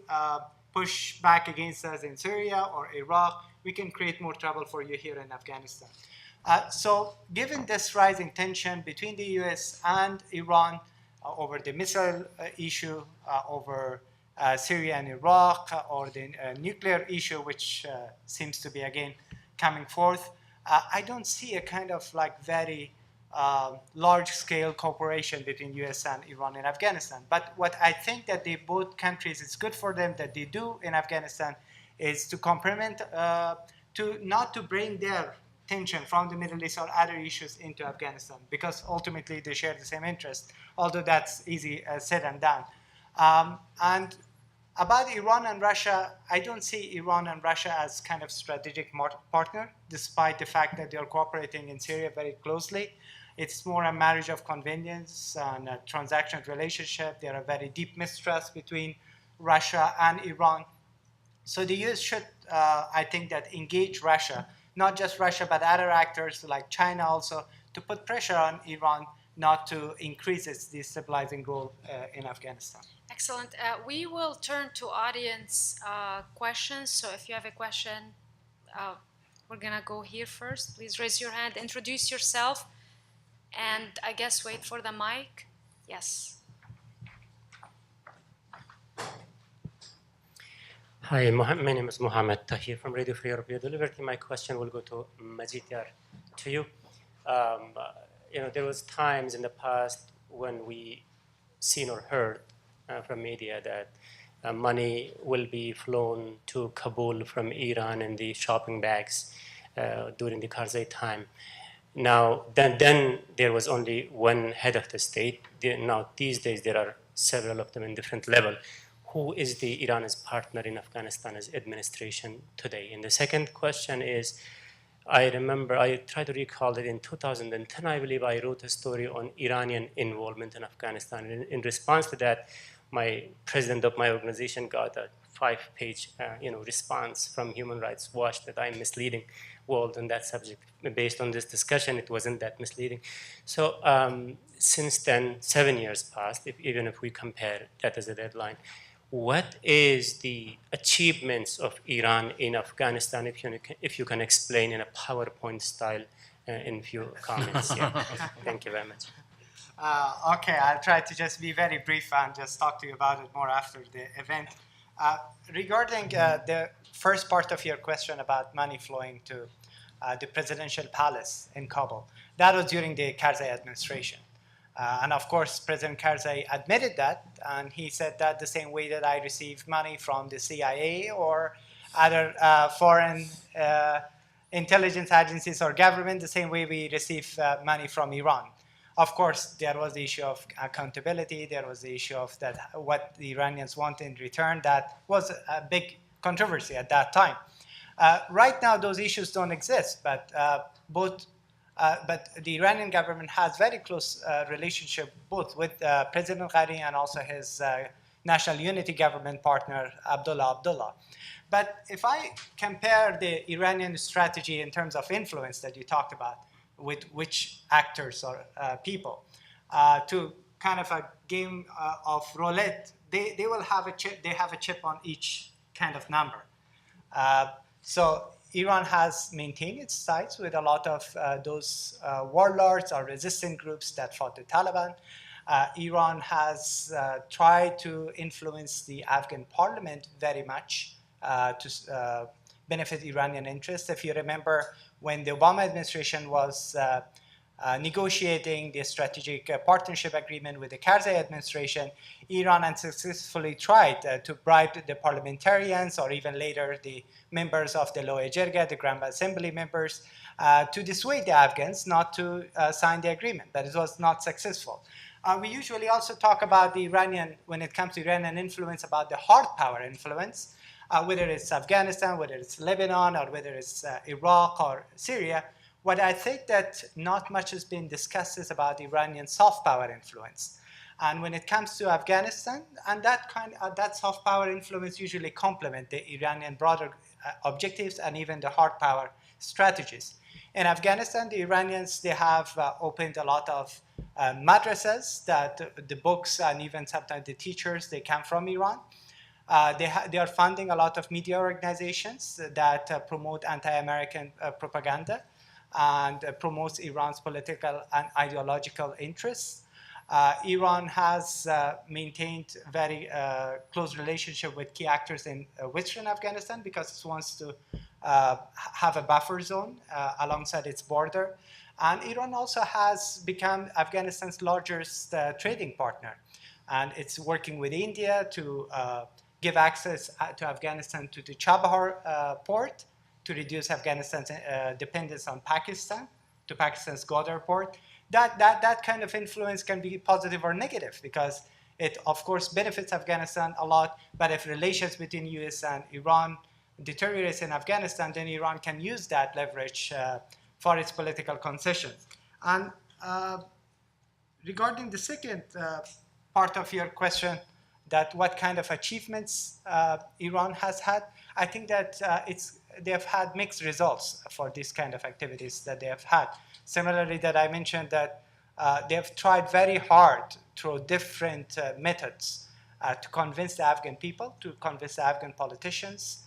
push back against us in Syria or Iraq, we can create more trouble for you here in Afghanistan. So given this rising tension between the US and Iran over the missile issue, over Syria and Iraq, or the nuclear issue, which seems to be again coming forth, I don't see a kind of like very large-scale cooperation between US and Iran in Afghanistan. But what I think that both countries, it's good for them that they do in Afghanistan is to complement, not to bring their tension from the Middle East or other issues into Afghanistan, because ultimately they share the same interest, although that's easy said and done. And about Iran and Russia, I don't see Iran and Russia as kind of strategic partner, despite the fact that they are cooperating in Syria very closely. It's more a marriage of convenience and a transactional relationship. There are very deep mistrust between Russia and Iran. So the US should, I think, that engage Russia, not just Russia, but other actors like China also, to put pressure on Iran not to increase its destabilizing role in Afghanistan. Excellent. We will turn to audience questions. So if you have a question, we're going to go here first. Please raise your hand, introduce yourself, and I guess wait for the mic. Yes. Hi, my name is Mohammed Tahir from Radio Free Europe Liberty. My question will go to Majidyar, to you. There was times in the past when we seen or heard from media that money will be flown to Kabul from Iran in the shopping bags during the Karzai time. Now, then there was only one head of the state. Now, these days, there are several of them in different level. Who is the Iran's partner in Afghanistan's administration today? And the second question is, I try to recall that in 2010, I believe I wrote a story on Iranian involvement in Afghanistan. In response to that, my president of my organization got a 5-page response from Human Rights Watch that I'm misleading world on that subject. Based on this discussion, it wasn't that misleading. So since then, 7 years passed, even if we compare that as a deadline. What is the achievements of Iran in Afghanistan, if you can explain in a PowerPoint style in few comments? Yeah. Thank you very much. Okay, I'll try to just be very brief and just talk to you about it more after the event. Regarding the first part of your question about money flowing to the presidential palace in Kabul, that was during the Karzai administration. And of course, President Karzai admitted that, and he said that the same way that I receive money from the CIA or other foreign intelligence agencies or government, the same way we receive money from Iran. Of course, there was the issue of accountability. There was the issue of that what the Iranians want in return. That was a big controversy at that time. Right now, those issues don't exist, but the Iranian government has very close relationship both with President Ghani and also his national unity government partner, Abdullah. But if I compare the Iranian strategy in terms of influence that you talked about, with which actors or people, to kind of a game of roulette, they will have a chip. They have a chip on each kind of number. So Iran has maintained its sides with a lot of those warlords or resistant groups that fought the Taliban. Iran has tried to influence the Afghan parliament very much to benefit Iranian interests. If you remember, when the Obama administration was negotiating the strategic partnership agreement with the Karzai administration, Iran unsuccessfully tried to bribe the parliamentarians or even later the members of the Loya Jirga, the Grand Assembly members, to dissuade the Afghans not to sign the agreement, but it was not successful. We usually also talk about the Iranian, when it comes to Iranian influence, about the hard power influence, whether it's Afghanistan, whether it's Lebanon, or whether it's Iraq or Syria. What I think that not much has been discussed is about Iranian soft power influence. And when it comes to Afghanistan, and that soft power influence usually complement the Iranian broader objectives and even the hard power strategies. In Afghanistan, the Iranians, they have opened a lot of madrasas, that the books and even sometimes the teachers, they come from Iran. They are funding a lot of media organizations that promote anti-American propaganda and promotes Iran's political and ideological interests. Iran has maintained very close relationship with key actors in Western Afghanistan because it wants to have a buffer zone alongside its border. And Iran also has become Afghanistan's largest trading partner. And it's working with India to give access to Afghanistan to the Chabahar port, to reduce Afghanistan's dependence on Pakistan, to Pakistan's Gwadar port. That kind of influence can be positive or negative because it, of course, benefits Afghanistan a lot. But if relations between US and Iran deteriorates in Afghanistan, then Iran can use that leverage for its political concessions. And regarding the second part of your question, that what kind of achievements Iran has had, I think that they have had mixed results for these kind of activities that they have had. Similarly, that I mentioned that they have tried very hard through different methods to convince the Afghan people, to convince the Afghan politicians,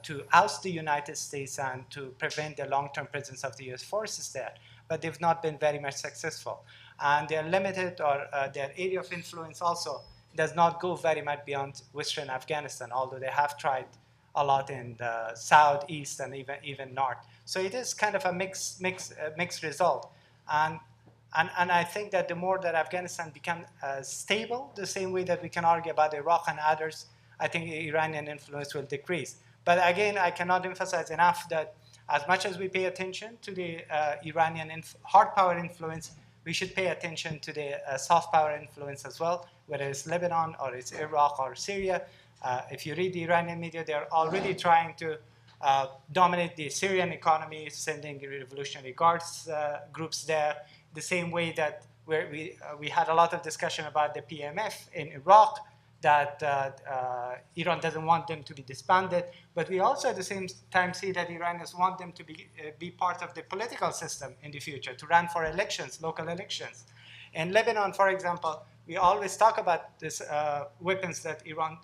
to oust the United States and to prevent the long-term presence of the US forces there. But they've not been very much successful. And they're limited, or their area of influence also does not go very much beyond Western Afghanistan, although they have tried a lot in the south, east, and even north. So it is kind of a mixed result. And I think that the more that Afghanistan becomes stable, the same way that we can argue about Iraq and others, I think Iranian influence will decrease. But again, I cannot emphasize enough that as much as we pay attention to the Iranian hard power influence, we should pay attention to the soft power influence as well, whether it's Lebanon or it's Iraq or Syria. If you read the Iranian media, they're already trying to dominate the Syrian economy, sending revolutionary guards groups there, the same way that we had a lot of discussion about the PMF in Iraq, that Iran doesn't want them to be disbanded, but we also at the same time see that Iranians want them to be part of the political system in the future, to run for elections, local elections. In Lebanon, for example, we always talk about these weapons that Iran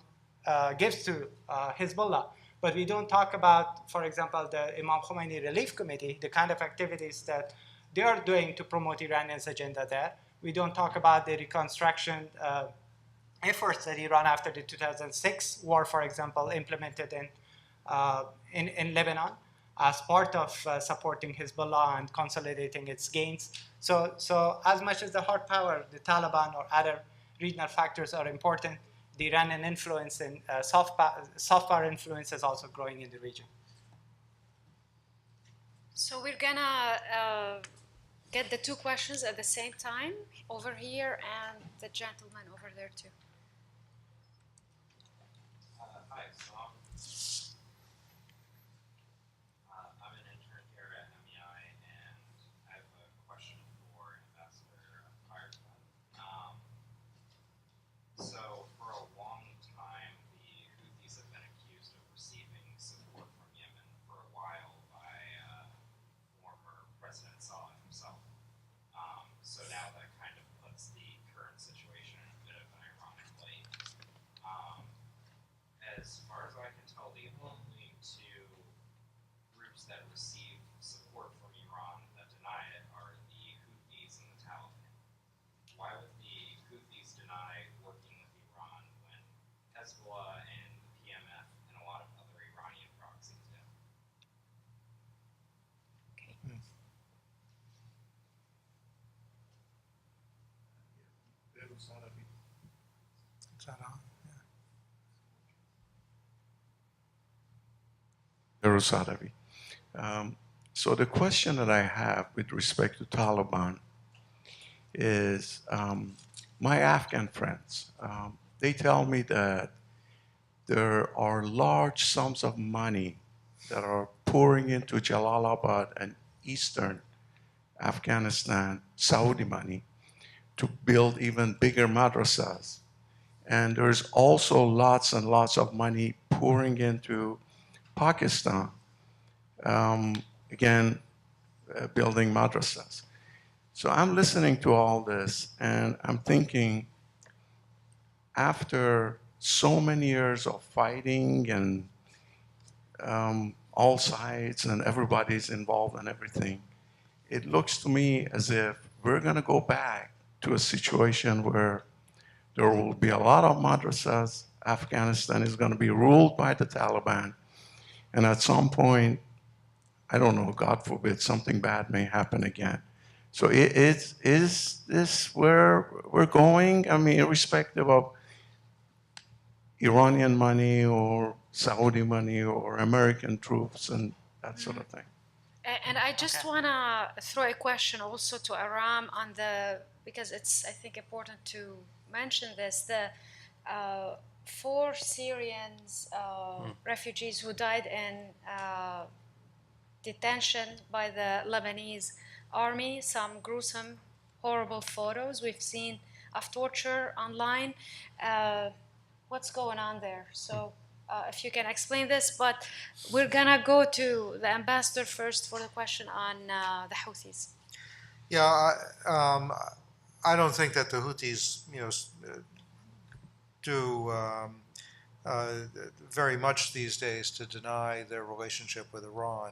gives to Hezbollah, but we don't talk about, for example, the Imam Khomeini Relief Committee, the kind of activities that they are doing to promote Iranians' agenda there. We don't talk about the reconstruction efforts that Iran after the 2006 war, for example, implemented in Lebanon as part of supporting Hezbollah and consolidating its gains. So as much as the hard power, the Taliban or other regional factors are important, the Iranian influence and soft power influence is also growing in the region. So we're gonna get the two questions at the same time over here and the gentleman over there too. Hi, so I'm an intern here at MEI, and I have a question for Ambassador Feierstein. So for a long time, the Houthis have been accused of receiving support from Yemen for a while by former President Saleh himself. So now that kind of puts the current situation in a bit of an ironic light. As far as I can tell, the only two groups that receive support from Iran that deny it are the Houthis and the Taliban. Why would the Houthis deny working with Iran when Hezbollah and the PMF and a lot of other Iranian proxies do? Is that on? Sadavi. So the question that I have with respect to Taliban is my Afghan friends, they tell me that there are large sums of money that are pouring into Jalalabad and eastern Afghanistan, Saudi money, to build even bigger madrasas. And there's also lots and lots of money pouring into Pakistan, building madrasas. So I'm listening to all this, and I'm thinking, after so many years of fighting and all sides and everybody's involved and everything, it looks to me as if we're going to go back to a situation where there will be a lot of madrasas. Afghanistan is going to be ruled by the Taliban. And at some point, I don't know, God forbid, something bad may happen again. So is this where we're going? I mean, irrespective of Iranian money or Saudi money or American troops and that sort of thing. And I just want to throw a question also to Aram on because it's, I think, important to mention this. The 4 Syrians refugees who died in detention by the Lebanese army, some gruesome, horrible photos we've seen of torture online. What's going on there? So if you can explain this, but we're gonna go to the ambassador first for the question on the Houthis. Yeah, I don't think that the Houthis, do very much these days to deny their relationship with Iran.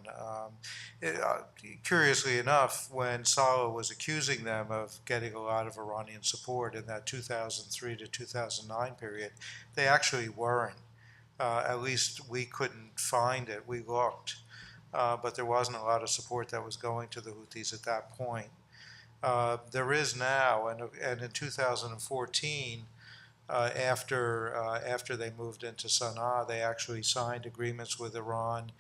Curiously enough, when Saleh was accusing them of getting a lot of Iranian support in that 2003 to 2009 period, they actually weren't. At least we couldn't find it. We looked, but there wasn't a lot of support that was going to the Houthis at that point. There is now, and in 2014, after they moved into Sana'a, they actually signed agreements with Iran.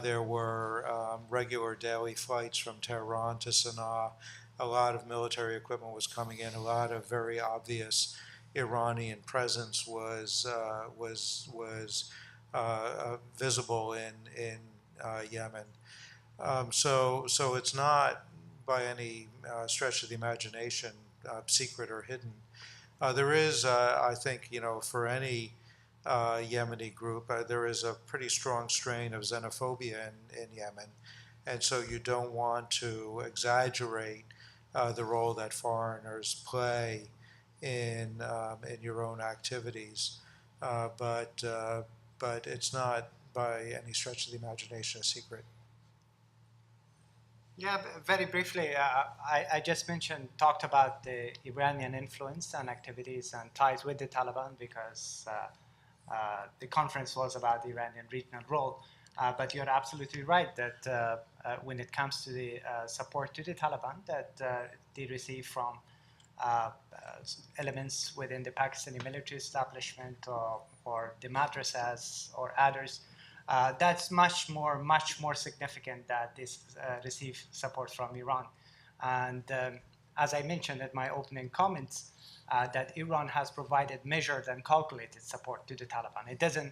There were regular daily flights from Tehran to Sana'a. A lot of military equipment was coming in. A lot of very obvious Iranian presence was visible in Yemen. So it's not by any stretch of the imagination secret or hidden. There is, I think, for any Yemeni group, there is a pretty strong strain of xenophobia in Yemen, and so you don't want to exaggerate the role that foreigners play in your own activities, but it's not by any stretch of the imagination a secret. Yeah, very briefly, I just talked about the Iranian influence and activities and ties with the Taliban because the conference was about the Iranian regional role. But you're absolutely right that when it comes to the support to the Taliban that they receive from elements within the Pakistani military establishment or the madrasas or others, that's much more significant that they receive support from Iran. And as I mentioned in my opening comments, that Iran has provided measured and calculated support to the Taliban. It doesn't,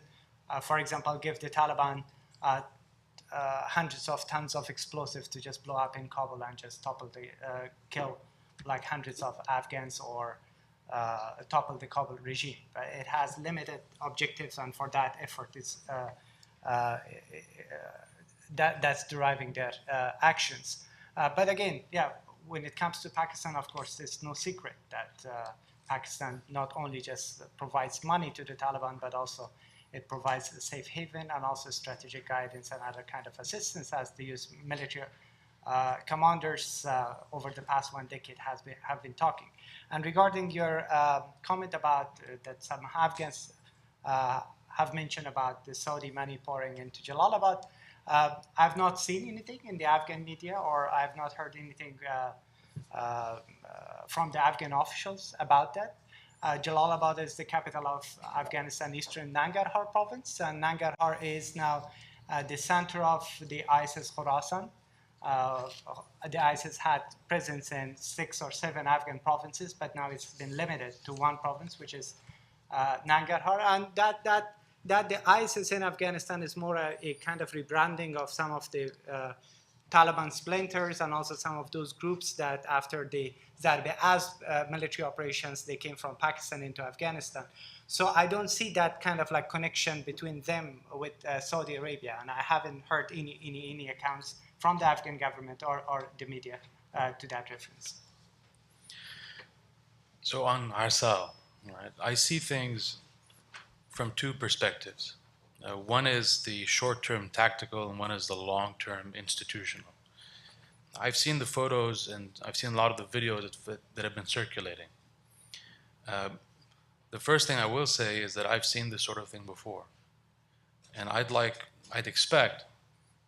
for example, give the Taliban hundreds of tons of explosives to just blow up in Kabul and just kill like hundreds of Afghans or topple the Kabul regime. But it has limited objectives, and for that effort, that's deriving their actions. But again, yeah, when it comes to Pakistan, of course, it's no secret that Pakistan not only just provides money to the Taliban, but also it provides a safe haven and also strategic guidance and other kind of assistance as the U.S. military commanders over the past 1 decade have been talking. And regarding your comment about that some Afghans have mentioned about the Saudi money pouring into Jalalabad, I've not seen anything in the Afghan media, or I've not heard anything from the Afghan officials about that. Jalalabad is the capital of Afghanistan, eastern Nangarhar province, and Nangarhar is now the center of the ISIS Khorasan. The ISIS had presence in 6 or 7 Afghan provinces, but now it's been limited to 1 province, which is Nangarhar. And that the ISIS in Afghanistan is more a kind of rebranding of some of the Taliban splinters and also some of those groups that after the Zarb-e-Azb military operations, they came from Pakistan into Afghanistan. So I don't see that kind of like connection between them with Saudi Arabia, and I haven't heard any accounts from the Afghan government or the media to that reference. So on Arsal, right, I see things from 2 perspectives. One is the short-term tactical, and one is the long-term institutional. I've seen the photos and I've seen a lot of the videos that have been circulating. The first thing I will say is that I've seen this sort of thing before. And I'd expect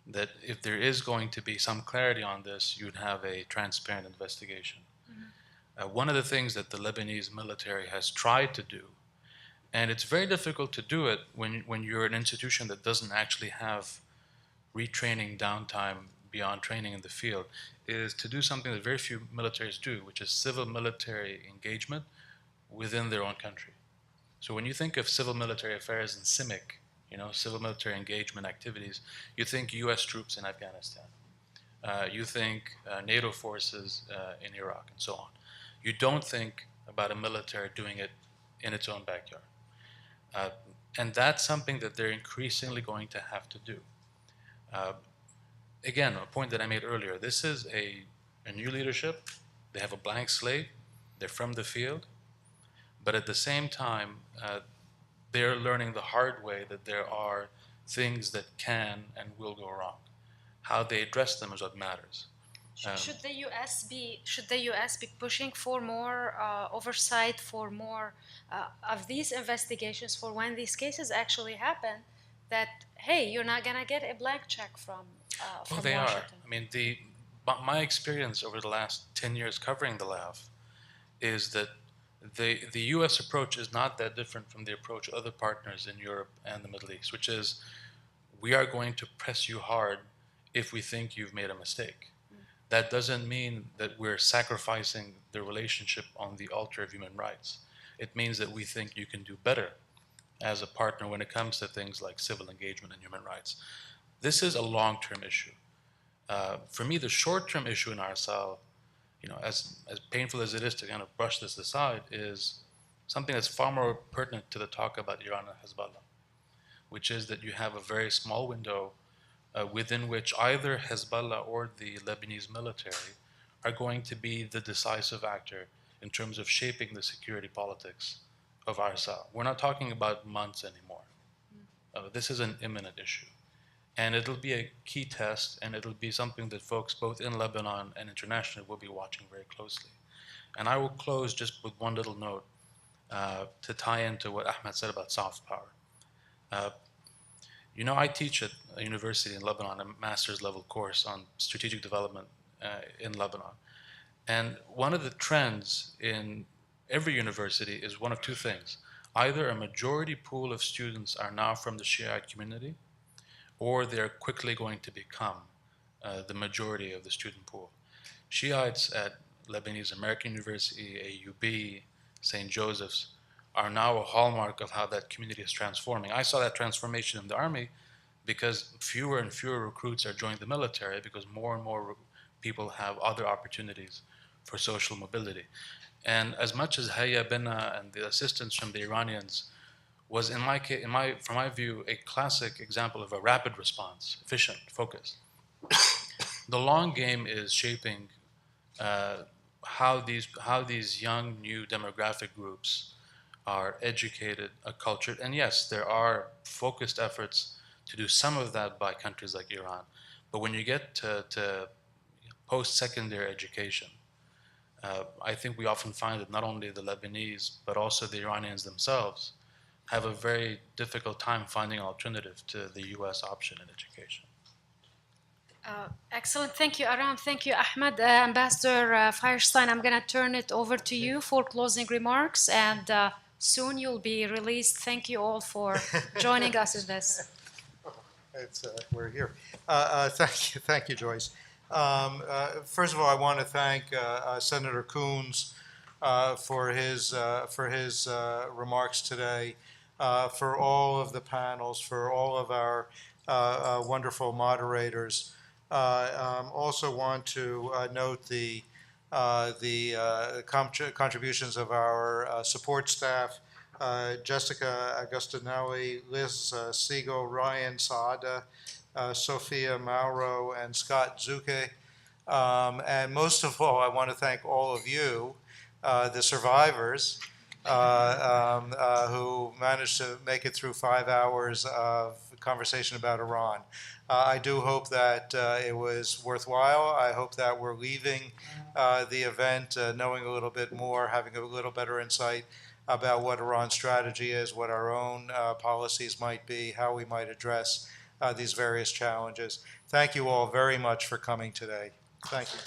that if there is going to be some clarity on this, you'd have a transparent investigation. Mm-hmm. One of the things that the Lebanese military has tried to do, and it's very difficult to do it when you're an institution that doesn't actually have retraining downtime beyond training in the field, is to do something that very few militaries do, which is civil-military engagement within their own country. So when you think of civil-military affairs in CIMIC, civil-military engagement activities, you think U.S. troops in Afghanistan. You think NATO forces in Iraq, and so on. You don't think about a military doing it in its own backyard. And that's something that they're increasingly going to have to do. Again, a point that I made earlier, this is a new leadership. They have a blank slate. They're from the field. But at the same time, they're learning the hard way that there are things that can and will go wrong. How they address them is what matters. Should the U.S. be pushing for more oversight, for more of these investigations, for when these cases actually happen? That hey, you're not gonna get a blank check from Well, they Washington. are. I mean, my experience over the last 10 years covering the LAF is that the U.S. approach is not that different from the approach of other partners in Europe and the Middle East, which is we are going to press you hard if we think you've made a mistake. That doesn't mean that we're sacrificing the relationship on the altar of human rights. It means that we think you can do better as a partner when it comes to things like civil engagement and human rights. This is a long-term issue. For me, the short-term issue in Arsal, as painful as it is to kind of brush this aside, is something that's far more pertinent to the talk about Iran and Hezbollah, which is that you have a very small window within which either Hezbollah or the Lebanese military are going to be the decisive actor in terms of shaping the security politics of our South. We're not talking about months anymore. This is an imminent issue. And it'll be a key test, and it'll be something that folks both in Lebanon and internationally will be watching very closely. And I will close just with one little note to tie into what Ahmad said about soft power. You know, I teach at a university in Lebanon, a master's level course on strategic development in Lebanon. And one of the trends in every university is one of two things. Either a majority pool of students are now from the Shiite community, or they're quickly going to become the majority of the student pool. Shiites at Lebanese American University, AUB, St. Joseph's, are now a hallmark of how that community is transforming. I saw that transformation in the army because fewer and fewer recruits are joining the military because more and more people have other opportunities for social mobility. And as much as Hayya Bina and the assistance from the Iranians was, from my view, a classic example of a rapid response, efficient, focused. The long game is shaping how these young new demographic groups are educated, cultured, and yes, there are focused efforts to do some of that by countries like Iran. But when you get to post-secondary education, I think we often find that not only the Lebanese, but also the Iranians themselves have a very difficult time finding an alternative to the US option in education. Excellent. Thank you, Aram. Thank you, Ahmad. Ambassador Feierstein, I'm going to turn it over to you for closing remarks, and soon you'll be released. Thank you all for joining us in this. We're here. Thank you, Joyce. First of all, I want to thank Senator Coons for his remarks today, for all of the panels, for all of our wonderful moderators. Also want to note the contributions of our support staff, Jessica Agostinelli, Liz Siegel, Ryan Saada, Sophia Mauro, and Scott Zuke. And most of all, I want to thank all of you, the survivors, who managed to make it through 5 hours of conversation about Iran. I do hope that it was worthwhile. I hope that we're leaving the event knowing a little bit more, having a little better insight about what Iran's strategy is, what our own policies might be, how we might address these various challenges. Thank you all very much for coming today. Thank you.